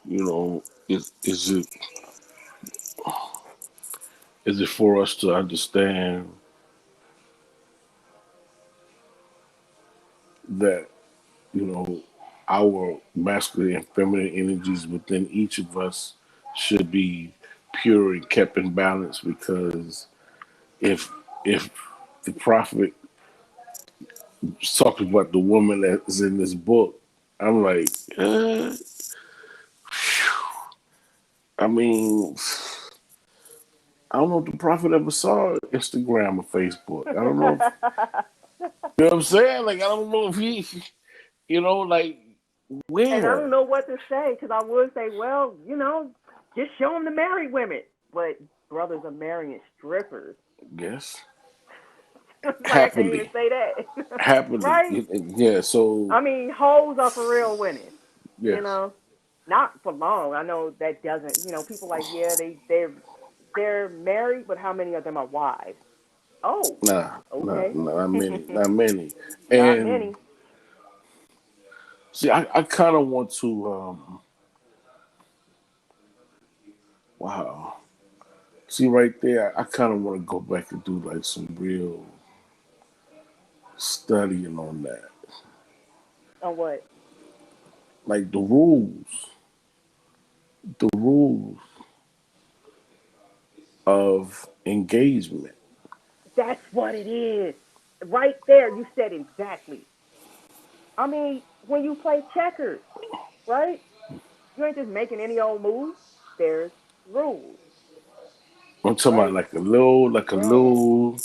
You know, is it for us to understand that you know our masculine and feminine energies within each of us should be pure and kept in balance because if if the prophet is talking about the woman that is in this book, I'm like, I mean, I don't know if the prophet ever saw Instagram or Facebook. I don't know if, you know what I'm saying? Like, I don't know if he, like, And I don't where? know what to say because I would say, well, you know, just show them the married women. But brothers are marrying strippers. Yes. Like I can't even Happily. say that, Happily. right? Yeah, so, I mean, hoes are for real women, you yes. know, not for long. I know that doesn't, you know, people like yeah, they're married, but how many of them are wives? Oh, Nah, okay, not many. Not many. not And, many. see, I kind of want to, wow. See, right there, I kind of want to go back and do, like, some real studying on that. On what? Like, the rules of engagement. That's what it is. Right there, you said exactly. I mean, when you play checkers, right? You ain't just making any old move. There's rules, I'm talking about right? like a Yeah. little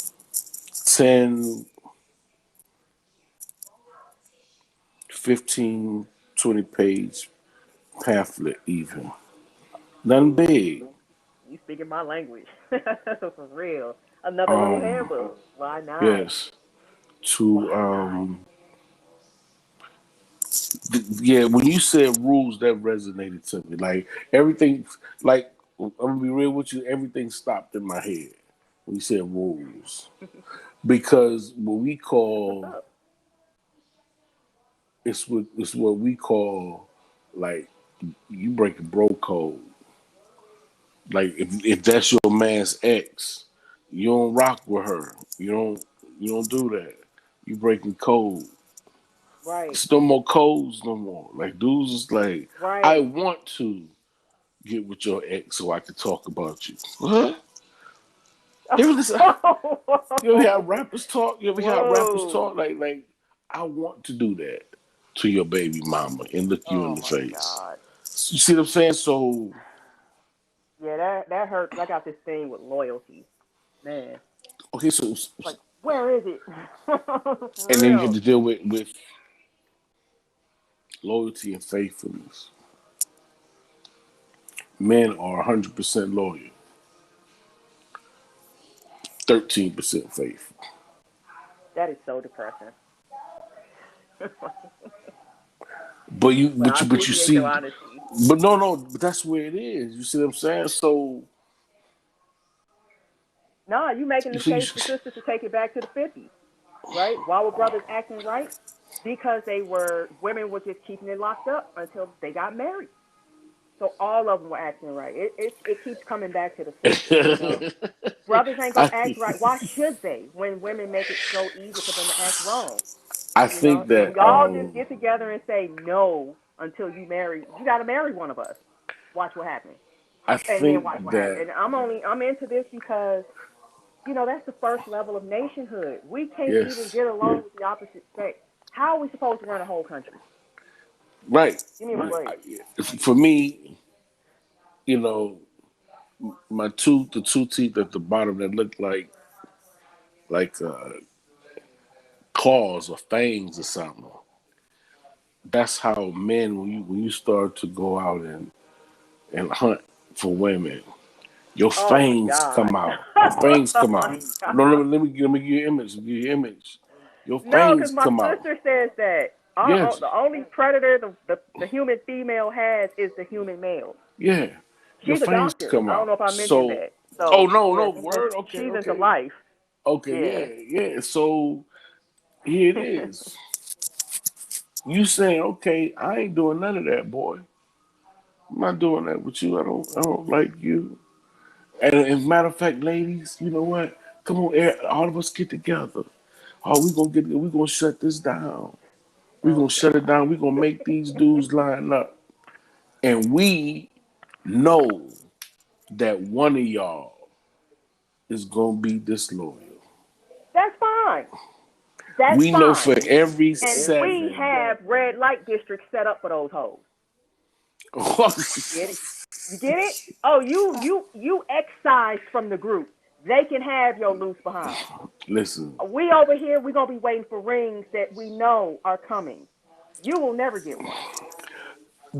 10, 15, 20 page pamphlet even. Nothing Ooh, big. you speaking my language for real. Another little Um, handbook. Why not? yes. To Why not? yeah, when you said rules, that resonated to me. Like everything, like I'm gonna be real with you. Everything stopped in my head when you said rules because what we That's what's call up. it's what we call like you break a bro code. Like if that's your man's ex, you don't rock with her. You don't do that. You breaking code. Right. It's no more codes no more. Like dudes is like, I Right. want to get with your ex so I can talk about you. What? You ever listen? You ever have rappers talk? You ever hear rappers Whoa. talk? Like I want to do that to your baby mama and look you in Oh the my face. God. You see what I'm saying? So Yeah, that hurts. I got this thing with loyalty. Man. okay, so Like, where is it? For and then you have real. to deal with loyalty and faithfulness. Men are 100% loyal, 13% faithful. That is so depressing. But you, But but I you, but you appreciate your see, honesty. but no, but that's where it is. You see what I'm saying? So Nah, you making you the see, case for sisters to take it back to the 50s, right? Why were brothers acting right? Because women were just keeping it locked up until they got married. So all of them were acting right. It keeps coming back to the 50s, you know. Brothers ain't gonna I act right. Why should they? When women make it so easy for them to act wrong, I you know. think If that we all just get together and say no until you marry, you got to marry one of us. Watch what happens, I and then think watch what happens. that And I'm into this because that's the first level of nationhood. We can't even yes, get along with the opposite sex. How are we supposed to run a whole country? right. Give me a break. For me, you know, the two teeth at the bottom that look like claws or fangs or something. That's how men when you start to go out and hunt for women, your Oh my fangs God. come out. Your fangs Oh come my out. No, God. let me give you an image. Give you an image. Your No, fangs because my come out. sister says that Yes, the only predator the human female has is the human male. yeah. Your She's a fangs doctor. come I don't out. know if I mentioned So, that. oh So no, yeah, no word. Okay, she's into okay, life. okay. Yeah. Yeah. So here it is. You saying, okay, I ain't doing none of that, boy. I'm not doing that with you. I don't like you. And as a matter of fact, ladies, you know what? Come on, all of us get together. Oh, we gonna shut this down. We Oh gonna shut it God. down. We gonna make these dudes line up. And we know that one of y'all is gonna be disloyal. That's fine. That's We know for fine. every And we seven. have red light districts set up for those hoes. Get it? You get it? Oh, you excised from the group. They can have your loose behind. Listen, We over here, we gonna be waiting for rings that we know are coming. You will never get one.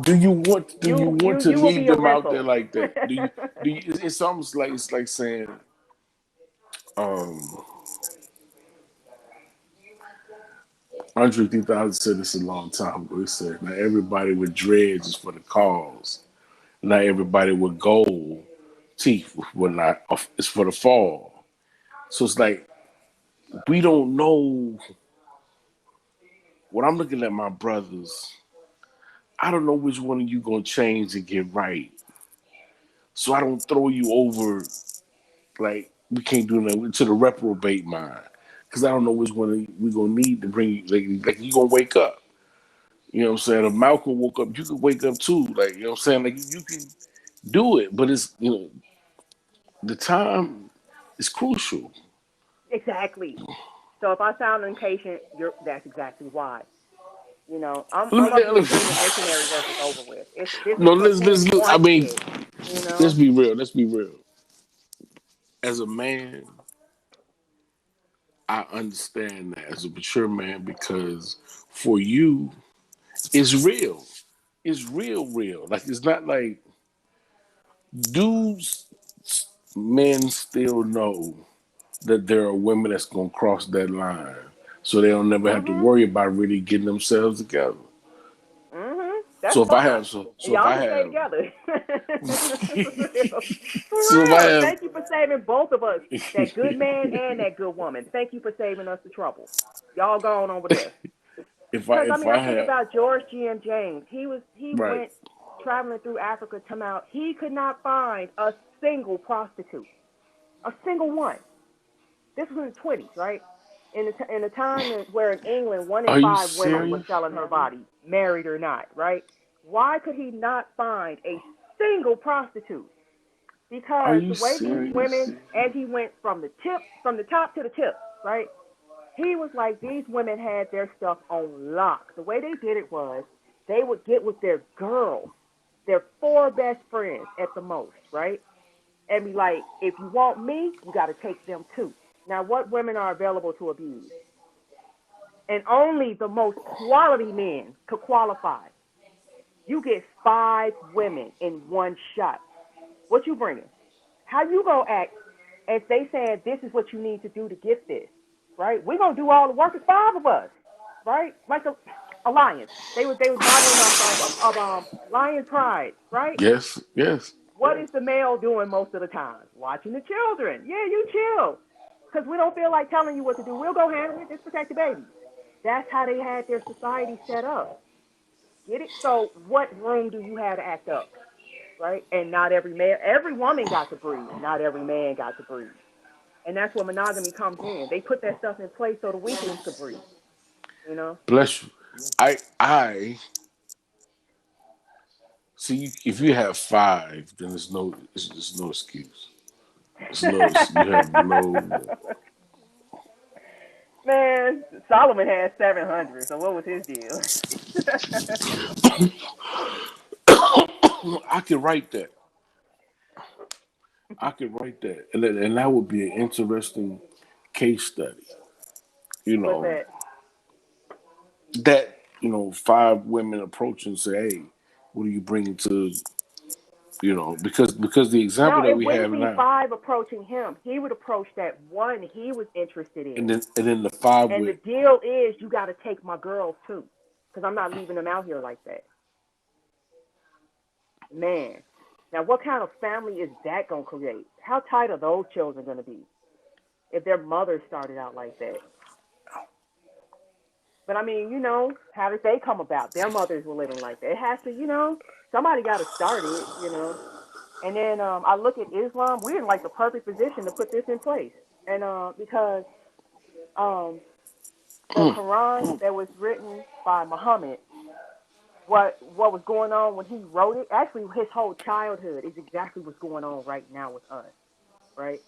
do you want to You will leave be a them out there rental. like that? Do you it's almost like it's like saying, um Andre 3000 said this a long time ago. He said, "Not everybody with dreads is for the cause. Not everybody with gold teeth will not. It's for the fall." So it's like we don't know. When I'm looking at my brothers, I don't know which one of you gonna change and get right. So I don't throw you over like we can't do nothing to the reprobate mind because I don't know which one we gonna need to bring you. Like you gonna wake up. You know what I'm saying? If Malcolm woke up, you could wake up too. Like, you know what I'm saying? Like, you can do it, but it's, the time is crucial. Exactly. So if I sound impatient, that's exactly why. Let I'm me, of the let opinion that me missionary work is over with. This is no, who I wants mean, it. You let's know. be real. Let's be real. As a man, I understand that as a mature man because for you, it's real. It's real, real. Like, it's not like dudes, men still know. that there are women that's gonna cross that line, so they don't never have to Mhm. worry about really getting themselves together. Mhm. That's So if I fine. have, so if Y'all I can stay have, together. For real. so if For I real. have, Thank you for saving both of us, that good man and that good woman. Thank you for saving us the trouble. Y'all going over there. Because I if mean, I I think have, about George G.M. James. He right, went traveling through Africa to Mount. He could not find a single prostitute, a single one. This was in the 20s, right? In the time where in England 1 in 5 women was serious? selling her body, married or not, right? Why could he not find a single prostitute? Are Because you the way these serious? women, as he went from the top to the tip, right? He was like, these women had their stuff on lock. The way they did it was they would get with their girls, their 4 best friends at the most, right? And be like, if you want me, you got to take them too. Now, what women are available to abuse? And only the most quality men could qualify. You get 5 women in one shot. What you bringing? How you gonna act if they saying this is what you need to do to get this, right? We're gonna do all the work. It's 5 of us, right? Like a lion. They was modeling of lion pride, right? Yes, yes. What is the male doing most of the time? Watching the children. Yeah, you chill, because we don't feel like telling you what to do. We'll go handle it. Just protect the baby. That's how they had their society set up. Get it? So what room do you have to act up? Right? And not every woman got to breathe. Not every man got to breathe. And that's where monogamy comes in. They put that stuff in place so the weaklings could breathe. You know? Bless you. I see. If you have five, then there's no excuse. It's no, you have no. Man, Solomon had 700. So what was his deal? I could write that. I could write that, and that would be an interesting case study. You What's know that? that five women approach and say, "Hey, what are you bringing to because the example No, that it we wouldn't have be now, 5 approaching him. He would approach that one he was interested in. and then the five And the with deal is you got to take my girls too, because I'm not leaving them out here like that. Man. Now, what kind of family is that going to create? How tight are those children going to be if their mother started out like that? But I mean, how did they come about? Their mothers were living like that. It has to, somebody got to start it. And then I look at Islam. We're in like the perfect position to put this in place. And because um, the Quran that was written by Muhammad, what was going on when he wrote it, actually his whole childhood is exactly what's going on right now with us, right?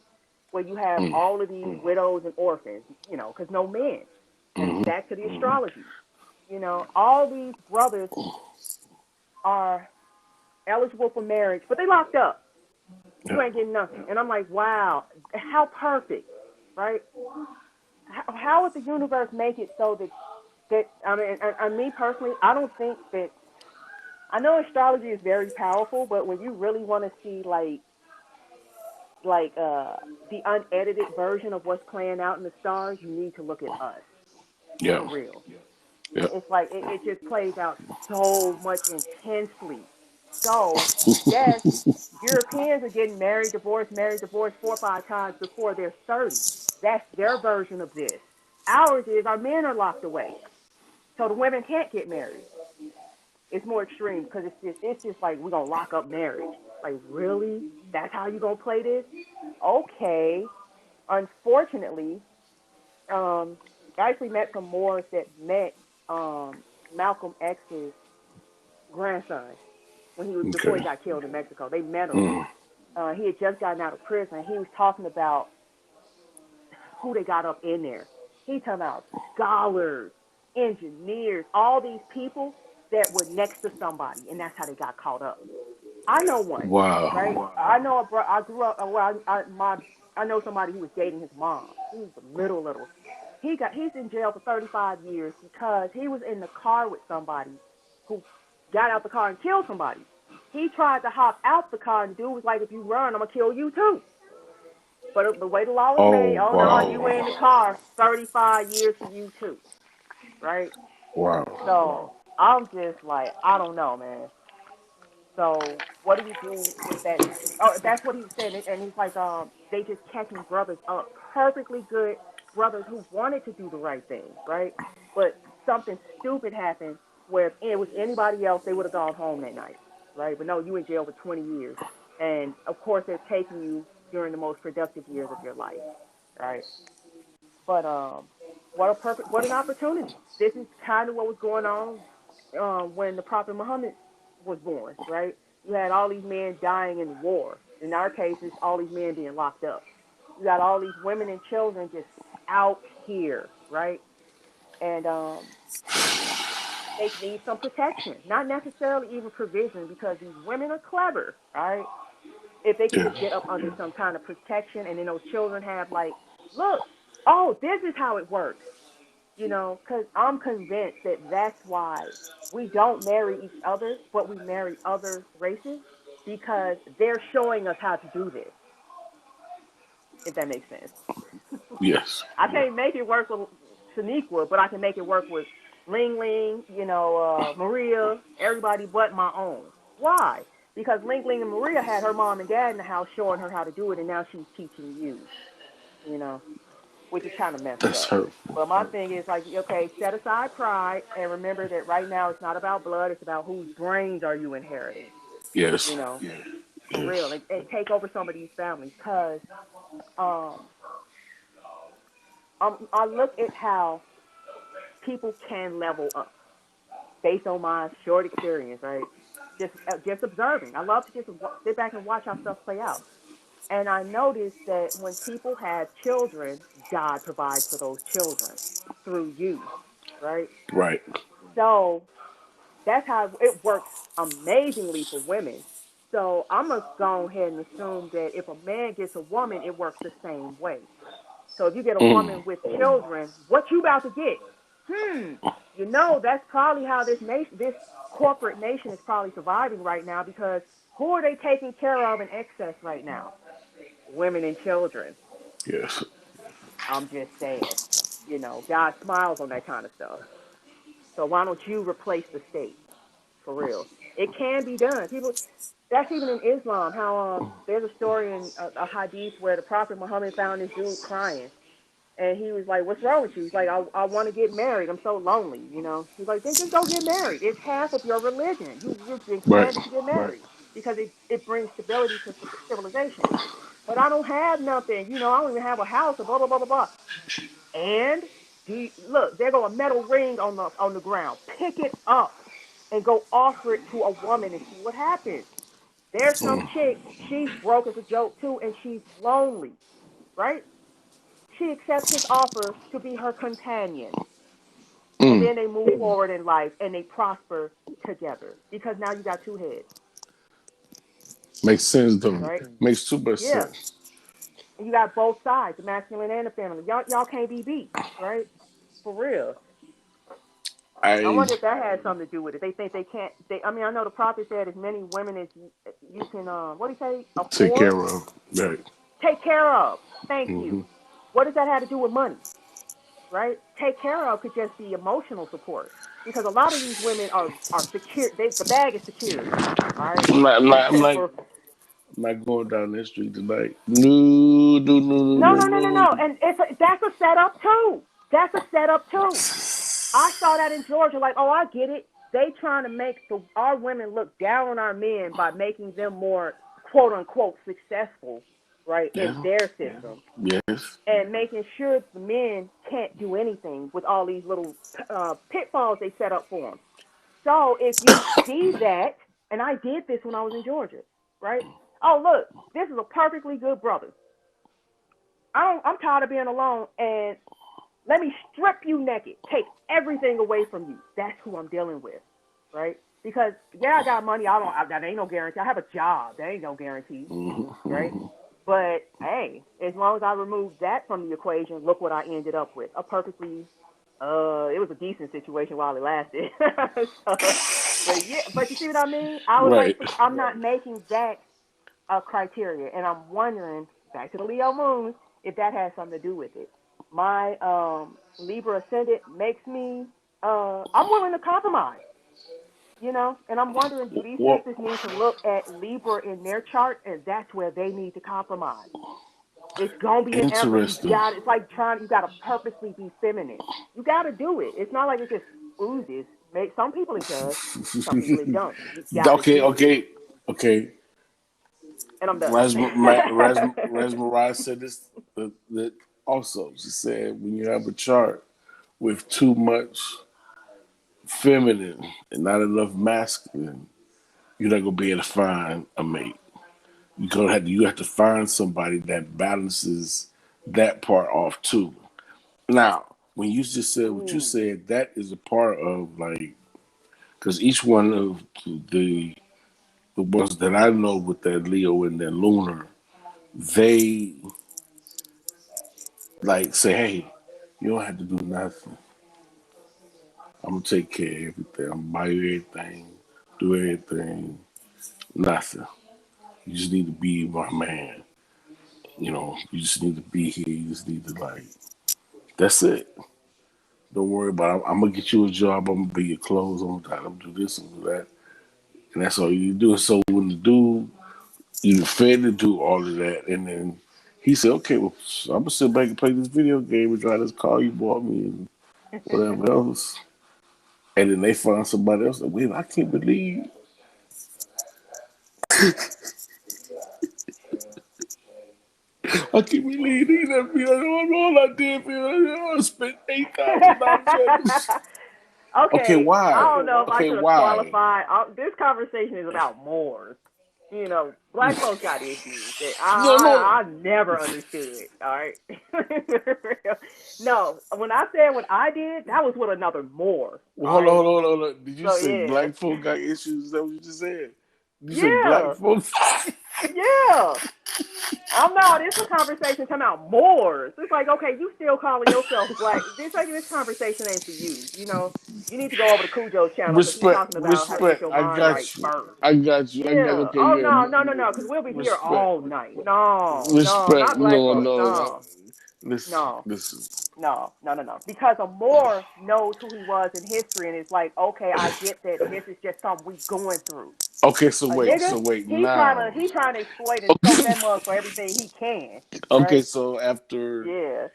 Where you have all of these widows and orphans, because no men. And back to the astrology, all these brothers are eligible for marriage, but they locked up. You ain't getting nothing. And I'm like, wow, how perfect, right? How would the universe make it so that I mean, and me personally, I don't think that, I know astrology is very powerful, but when you really want to see the unedited version of what's playing out in the stars, you need to look at us, for yeah, real. yeah. It's like it just plays out so much intensely. So, yes, Europeans are getting married, divorced 4 or 5 times before they're 30. That's their version of this. Ours is our men are locked away, so the women can't get married. It's more extreme because it's just like we're gonna lock up marriage. Like, really? That's how you gonna play this? Okay. Unfortunately, I actually met some Moors that met Malcolm X's grandson when he was before Okay. he got killed in Mexico. They met him. He had just gotten out of prison. He was talking about who they got up in there. He talking about scholars, engineers, all these people that were next to somebody, and that's how they got caught up. I know one, right? Wow. I know I grew up. Well, I know somebody who was dating his mom. He was a little. He's in jail for 35 years because he was in the car with somebody who got out the car and killed somebody. He tried to hop out the car, and dude was like, "If you run, I'm gonna kill you too." But the way the law was Oh made, oh no, you were in the wow. car, 35 years for you too, right? Wow. So I'm just like, I don't know, man. So what do you do with that? Oh, that's what he said, and he's like, they just catching brothers up, perfectly good brothers who wanted to do the right thing, right? But something stupid happened where if it was anybody else, they would have gone home that night, right? But no, you in jail for 20 years, and of course they're taking you during the most productive years of your life, right? But what an opportunity. This is kind of what was going on when the Prophet Muhammad was born, right? You had all these men dying in war. In our case, it's all these men being locked up. You got all these women and children just out here, right? And they need some protection, not necessarily even provision, because these women are clever, right? If they could Yeah. just get up under some kind of protection, and then those children have like, look, oh, this is how it works. Because I'm convinced that that's why we don't marry each other, but we marry other races, because they're showing us how to do this, if that makes sense. Yes. I can't make it work with Shaniqua, but I can make it work with Ling Ling, Maria, everybody but my own. Why? Because Ling Ling and Maria had her mom and dad in the house showing her how to do it, and now she's teaching you, you know. Which is kind of messed That's up. hurtful. But my thing is like, okay, set aside pride and remember that right now it's not about blood, it's about whose brains are you inheriting, Yes. for real, Yes. and take over some of these families. Because um, I look at how people can level up based on my short experience, right? Just observing. I love to just sit back and watch how stuff play out. And I noticed that when people have children, God provides for those children through you, right? Right. So that's how it works amazingly for women. So I'm going to go ahead and assume that if a man gets a woman, it works the same way. So if you get a woman with children, what you about to get? That's probably how this corporate nation is probably surviving right now, because who are they taking care of in excess right now? Women and children. Yes. I'm just saying, God smiles on that kind of stuff. So why don't you replace the state? For real. It can be done. People, that's even in Islam, how there's a story in a hadith where the Prophet Muhammad found this dude crying. And he was like, what's wrong with you? He's like, I want to get married. I'm so lonely. He's like, then just go get married. It's half of your religion. You've been Right. commanded to get married because it brings stability to civilization. But I don't have nothing. I don't even have a house, or blah, blah, blah, blah, blah. And look, there go a metal ring on the ground. Pick it up and go offer it to a woman and see what happens. There's some chick, she's broke as a joke too, and she's lonely, right? She accepts his offer to be her companion. And then they move forward in life and they prosper together, because now you got two heads, Makes sense though. right? Makes too much Yeah. sense. And you got both sides, the masculine and the feminine. Y'all can't be beat, right? For real. I I wonder if that has something to do with it. They think they can't. I know the prophet said as many women as you can. What did he say? take Afford, care of. Right. take care of. Thank you. What does that have to do with money? Right? Take care of could just be emotional support, because a lot of these women are secure. The bag is secured. All right. For I'm not going down that street tonight. No, no, no, no, no, no, no, no, no, no. And that's a setup too. That's a setup too. I saw that in Georgia. Like, oh, I get it. They trying to make our women look down on our men by making them more quote unquote successful, right, in no. their system, Yeah. Yes. and making sure the men can't do anything with all these little pitfalls they set up for them. So if you see that, and I did this when I was in Georgia, right? Oh, look, this is a perfectly good brother. I'm tired of being alone, and let me strip you naked, take everything away from you. That's who I'm dealing with, right? Because I got money. That ain't no guarantee. I have a job. That ain't no guarantee, right? But hey, as long as I remove that from the equation, look what I ended up with. It was a decent situation while it lasted. But you see what I mean? I was like, Right. I'm not making that a criteria, and I'm wondering back to the Leo moon, if that has something to do with it. My Libra ascendant makes me, I'm willing to compromise, and I'm wondering, do these Well, sisters need to look at Libra in their chart, and that's where they need to compromise? It's gonna be an effort. interesting. It's like you gotta purposely be feminine. You gotta do it. It's not like it just oozes. Some people it does, some people it don't. You gotta Okay, do it. okay, okay. And I'm done. Mariah said this that also. She said when you have a chart with too much feminine and not enough masculine, you're not gonna be able to find a mate. You have to find somebody that balances that part off too. Now, when you just said what you said, that is a part of like because each one of the the ones that I know with that Leo and that Lunar, they like say, "Hey, you don't have to do nothing. I'm gonna take care of everything. I'm gonna buy you everything, do everything, nothing. You just need to be my man. You just need to be here. You just need to like, that's it. Don't worry about it. I'm gonna get you a job. I'm gonna be your clothes. I'm gonna do this and do that, and that's all you do. So when the dude, you fed to do all of that, and then he said, "Okay, well, I'm gonna sit back and play this video game and drive this car you bought me and whatever else." And then they find somebody else. Like, wait, I can't believe. I can't believe he left me. All I did for I spent $8,000. Okay, Okay, I why? don't know if I Okay, should have why? qualified. This conversation is about Moors. Black folks got issues that No, no. I never understood. All right, no. When I said what I did, that was with another Moor. Well, All right, hold on. Did you so say yeah, black folk got issues? Is that what you just said? You said black yeah, folks. yeah. I'm not. It's a conversation talking about Moors. It's like, okay, you still calling yourself black. This conversation ain't for you. You need to go over to Cujo's channel because he's talking about how to get Respect. your I mind right got you. first. I got you. I got Yeah. okay. Oh Yeah. no, because we'll be here Respect. all night. No, Respect. not black No, folks. no. No, Listen, no, listen. no. Because a Moor knows who he was in history, and it's like, okay, I get that this is just something we going through. Okay, A nigga, so wait he trying now. to he trying to exploit and soak that mug for everything he can. Okay, Right? so after Yeah.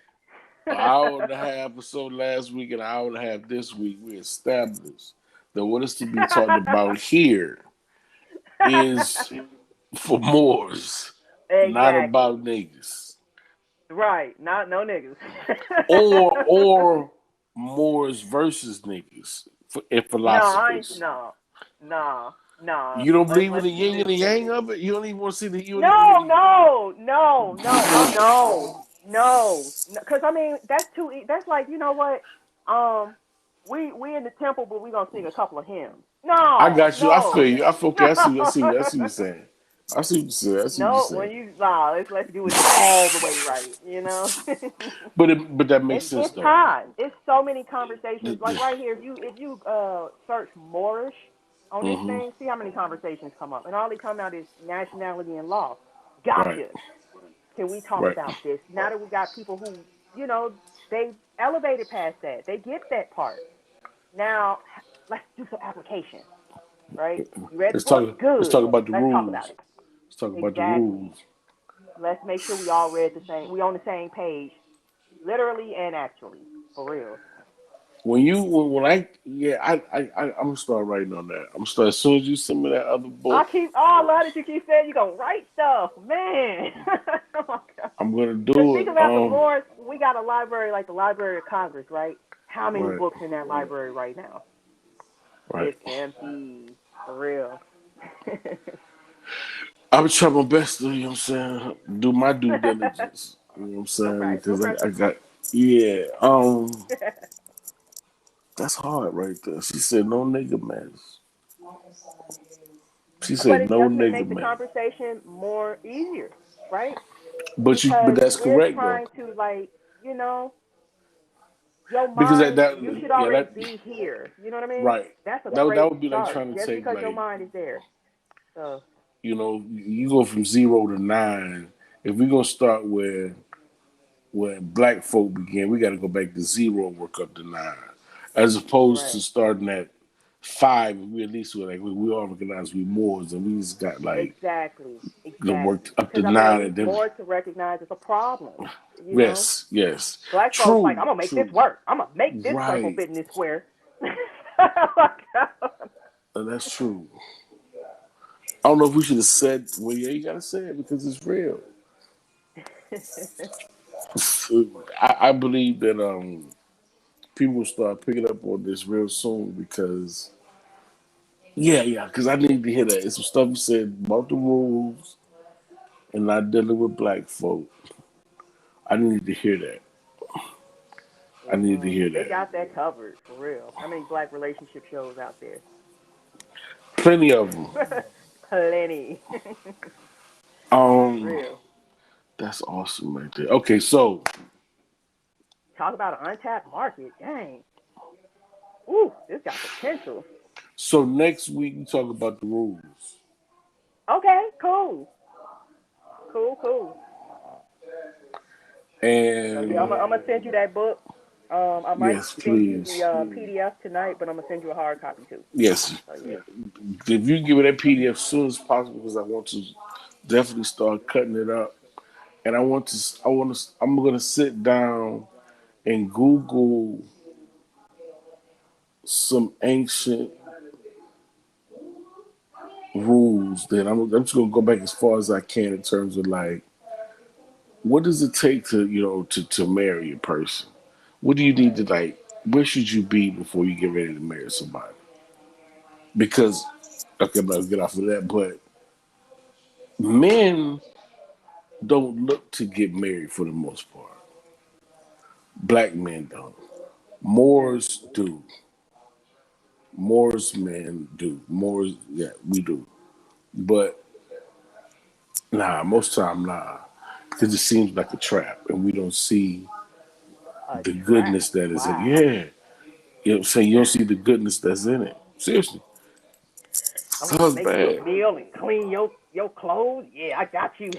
an hour and a half or so last week, and an hour and a half this week, we established that what is to be talked about here is for Moors, not Exactly. about niggas, Right. Not no niggas. or Moors versus niggas and No, I ain't. philosophers. No, no, no. You don't Let's believe in let's the do yin this and the yang different. of it. You don't even want to see the. You don't even. No, no, no, no, no, no, no. Because I mean, that's too. That's like, you know what? Um, we in the temple, but we gonna sing a couple of hymns. I No, got you. I feel no, you. I feel okay. no. I see what you're saying. I see what you're saying. I see what you're No, saying. let's do it all the way right, you know. But that makes sense It's though. time. It's so many conversations. Like right here, if you search Moorish on this Mm-hmm. thing, see how many conversations come up, and all they come out is nationality and law. Right. Gotcha. Can we talk Right. about this? Now that we got people who, they elevated past that. They get that part. Now let's do some application. Right? You read the Let's book? talk. Let's Good. talk about the Let's talk about rules. it. Let's talk about the Exactly. rules. Let's make sure we all read the same. We on the same page, literally and actually, for real. When I yeah I'm gonna start writing on that. I'm gonna start as soon as you send me that other book. I love that you keep saying you gonna write stuff, man. Oh my god. I'm gonna Cause do think it. about the more we got a library like the Library of Congress, right? How many Right. books in that library right now? Right. It's empty, for real. I would try my best to, you know what I'm saying, do my due diligence. You know what I'm saying? Okay, no Because I pressure. got yeah. That's hard right there. She said no nigga mess. She But said it no doesn't nigga make the man. conversation more easier, right? But Because that's we're correct though. trying to, like, you know, your Because mind, you should already that be here. You know what I mean? right. That's a That great would be like start, trying to just take because your like mind is there. So, you go from 0 to 9 if we're gonna start where black folk began, we got to go back to 0 and work up to 9, as opposed to Right. starting at 5. We at least we all recognize we Moors, and we just got like Exactly. the work Exactly. up to Because I 9, mean, and then more to recognize it's a problem. You know, yes, yes, black folks like, true, I'm gonna make this true, work. I'm gonna make this circle right, fit in this square. that's true. I don't know if we should have said, well, yeah, you gotta say it because it's real. I believe that people will start picking up on this real soon because yeah, because I need to hear that. It's some stuff you said about the rules and not dealing with black folk. I need to hear that. I need to hear They that. got that covered for real. How many black relationship shows out there? Plenty of them. Plenty. For Um, real. that's awesome right there. Okay, so Talk about an untapped market. Dang. Ooh, this got potential. next week we talk about the rules. Okay, cool. Cool, cool. So yeah, And I'm gonna send you that book. I might yes, send you please. the PDF tonight, but I'm gonna send you a hard copy too. Yes. So yeah. If you give me that PDF as soon as possible, because I want to definitely start cutting it up. And I'm gonna sit down and Google some ancient rules. That I'm just gonna go back as far as I can in terms of like, what does it take to to marry a person? What do you need to Right. like? Where should you be before you get ready to marry somebody? Because okay, I'm not gonna get off of that, but men don't look to get married for the most part. Black men don't. Mm. Moors do. Moors men do. Moors, yeah, we do. But nah, most time nah, because it seems like a trap, and we don't see A the trap. goodness that is in. Wow. Yeah, you know what I'm saying. You don't see the goodness that's in it. Seriously, I'm gonna sounds make you a bad. meal and clean your clothes. Yeah, I got you.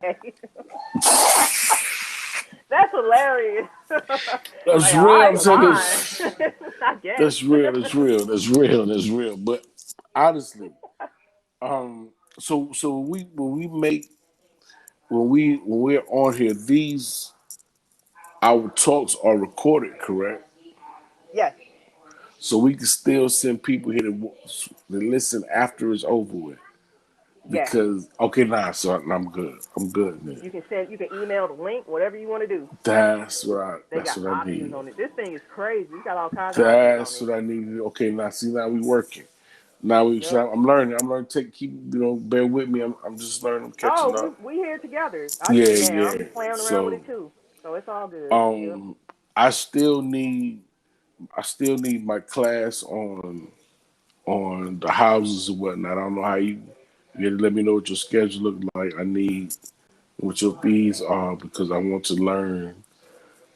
Okay. That's hilarious. That's Like, all real. I'm right, saying fine. this. I guess. That's real. That's real. That's real. That's real. But honestly, um, so when we're on here, these our talks are recorded, correct? Yes. So we can still send people here to listen after it's over with. Yes. Because okay, nah, so I'm good. I'm good, man. You can email the link, whatever you want to do. That's right. They That's got what I options need. on it. This thing is crazy. You got all kinds of options on That's it. what I need. Okay, now see, now we working. Now Yep. I'm learning. I'm learning. Keep bear with me. I'm just learning. I'm Oh, catching up. we here together. Yeah, I'm yeah. just playing around with So, it too. So it's all good. Yep. um, I still need my class on the houses and whatnot. I don't know how you gotta let me know what your schedule look like. I need what your fees are because I want to learn.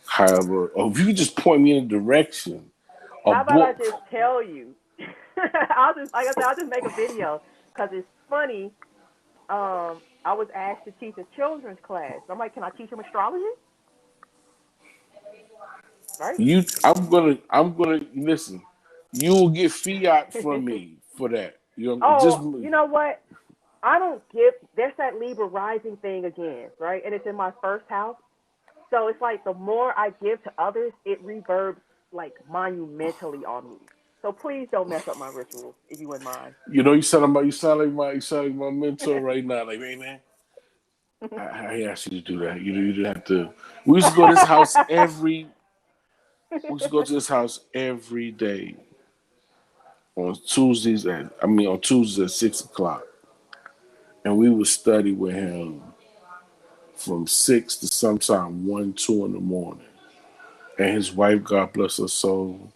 However, or if you could just point me in a direction, a How about I book. just tell you? I'll just like I said, I'll just make a video because it's funny. I was asked to teach a children's class. I'm like, can I teach them astrology? Right? I'm gonna listen. You will get fiat from me for that. You know, just Oh, you know what? I don't give. There's that Libra rising thing again, right? And it's in my first house. So it's like the more I give to others, it reverbs like monumentally on me. So please don't mess up my rituals if you wouldn't mind. you sound like my mentor right now. Like, hey man, I asked you to do that. You didn't have to. We used to go to this house every. We used to go to this house every day on Tuesdays on Tuesdays at 6 o'clock, and we would study with him from 6 to sometime 1, 2 in the morning. And his wife, God bless her soul,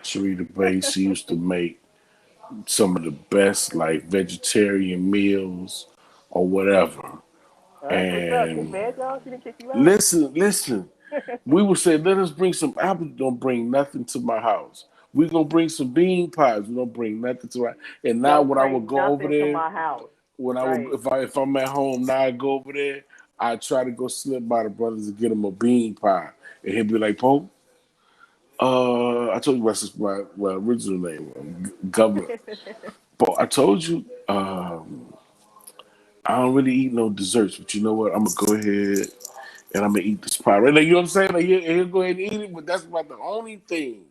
Zahra Bey, she used to make some of the best like vegetarian meals or whatever. That's what's up. She And fed y'all. She didn't kick you out. listen. We would say, let us bring some apples. Don't bring nothing to my house. We're gonna bring some bean pies. We don't bring nothing to my. And now Don't when I would bring go over nothing to there, my house. when Right. if I'm at home now, I go over there. I try to go slip by the brothers and get him a bean pie, and he'll be like, "Pope, I told you my original name, Governor. But I told you, I don't really eat no desserts. But you know what? I'm gonna go ahead and I'm gonna eat this pie. Right? Like, you know what I'm saying? Like, he'll go ahead and eat it, but that's about the only thing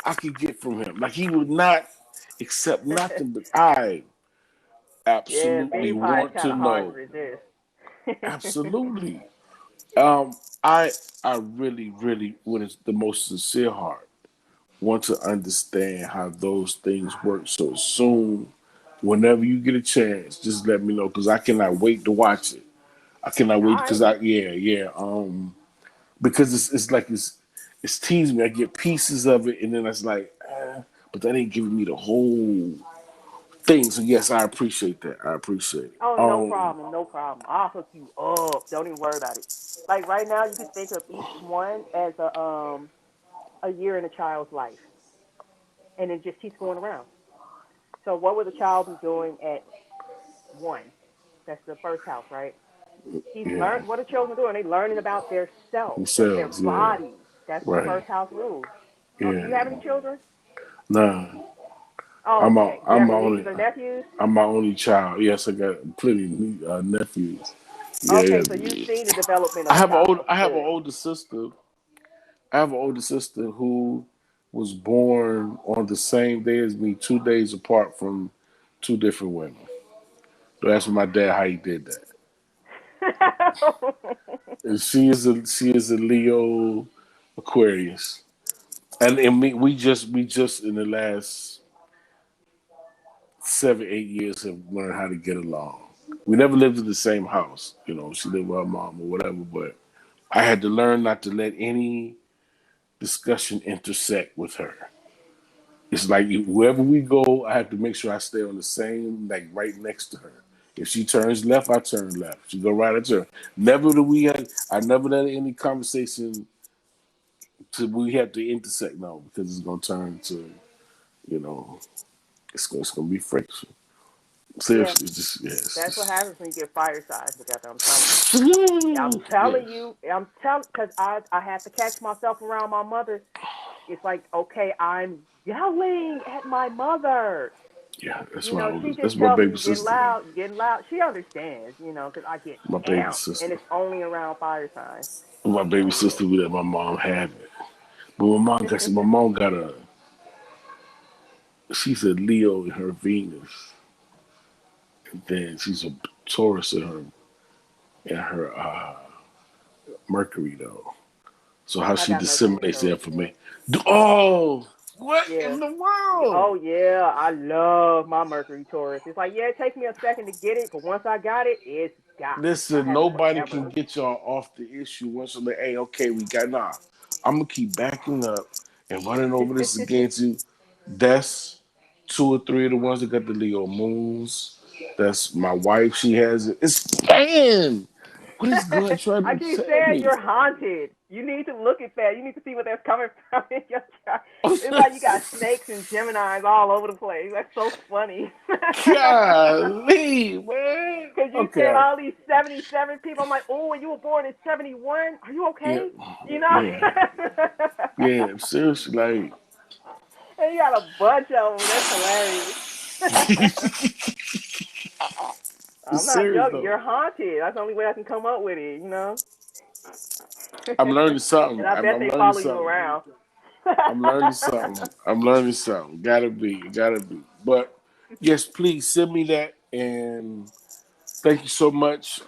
I could get from him. Like, he would not accept nothing. But I Yeah, absolutely bean pie is want kind to of hard to know. resist. Absolutely. Um, I I really, really, with the most sincere heart, want to understand how those things work. So soon, whenever you get a chance, just let me know because I cannot wait to watch it. I cannot All wait right. because because it's like it's teasing me. I get pieces of it, and then it's like, but that ain't giving me the whole thing. So yes, I appreciate that. I appreciate it. Oh, no problem, no problem. I'll hook you up. Don't even worry about it. Like right now, you can think of each one as a year in a child's life, and it just keeps going around. So, what would the child be doing at 1? That's the first house, right? He's Yeah, learned what are children doing? They learning about their self, their themselves. Yeah, body. That's what the right. first house rules. Do you Yeah, have any children? nah. Oh, okay. Do you have any nieces or nephews? I'm my only child. Yes, I got plenty of nephews. Yeah, Okay, so you've yeah. seen the development of a child. I have an Good. older sister. I have an older sister who was born on the same day as me, 2 days apart from two different women. So that's my dad how he did that. And she is a Leo Aquarius, and me we just in the last 7 8 years have learned how to get along. We never lived in the same house, you know. She lived with her mom or whatever, but I had to learn not to let any discussion intersect with her. It's like wherever we go, I have to make sure I stay on the same, like right next to her. If she turns left, I turn left. She go right, I turn. Never do we had. I never let any conversation to we have to intersect now because it's gonna turn to, you know, it's gonna be friction. Yeah, Seriously, it's just that's what yes, happens when you get fire signs together. I'm telling you. I'm yes, telling you. I'm telling because I have to catch myself around my mother. It's like, okay, I'm yelling at my mother. yeah. You know, she That's just my tells me baby you're getting sister. loud, you're getting loud. She understands, because I get My baby amped, sister. and it's only around fire signs. My baby So sister. We let my mom have it, but my yeah. mom got a. She's a Leo in her Venus. Then she's a Taurus in her Mercury though. So how I she got Mercury and disseminates the Taurus. information. Oh, what Yeah. in the world? Oh yeah, I love my Mercury Taurus. It's like, yeah, it takes me a second to get it, but once I got it, it's got me. I Listen, have it nobody forever. can get y'all off the issue once you're like, hey, okay, we got nah. I'm gonna keep backing up and running over this against you. That's two or three of the ones that got the Leo moons. That's my wife. She has it. It's bam. What is God trying I to keep tell saying me? you're haunted. You need to look at that. You need to see where that's coming from in your chart. It's like you got snakes and Geminis all over the place. That's so funny. Golly, man. Because you said Okay. all these 77 people. I'm like, oh, you were born in 71? Are you Yeah. okay? You know? Yeah. Yeah. Seriously, like. And you got a bunch of them. That's hilarious. It's I'm not serious joking. though. You're haunted. That's the only way I can come up with it. I'm learning And something. I bet I'm they learning follow you something. around. I'm learning something. I'm learning something. Gotta be. Gotta be. But yes, please send me that and thank you so much.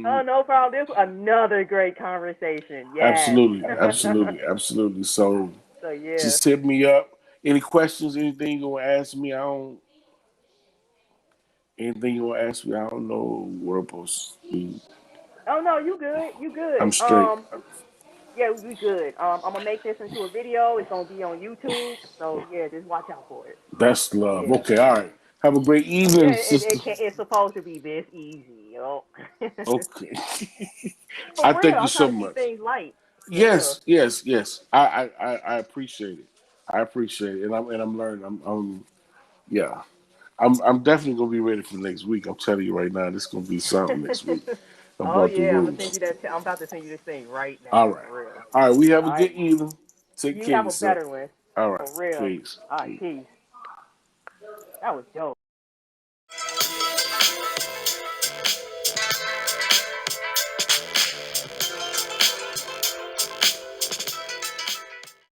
Oh, no problem. This was another great conversation. Yes. Absolutely, absolutely, absolutely. So So, yeah. just hit me up. Any questions, anything you want to ask me? Anything you want to ask me? I don't know where I'm supposed to be. Oh, no, you good. You good. I'm straight. Yeah, we good. I'm gonna make this into a video. It's gonna be on YouTube. So yeah, just watch out for it. That's love. Yeah. Okay, all right. Have a great Yeah, evening, sister. it's supposed to be this easy. Okay. For I real, thank you I'm so trying to keep much. things light. For real. Yes, yes, yes. I appreciate it. I appreciate it, and I'm learning. Yeah. I'm definitely gonna be ready for next week. I'm telling you right now, this is gonna be something next week Oh about the yeah, I'm gonna send rules. you that. I'm about to send you this thing right All now, right, for real. all right. We have All a good right, evening. Take you care of have a yourself. better one, All right, for real. peace. All right, Peace. peace. That was dope.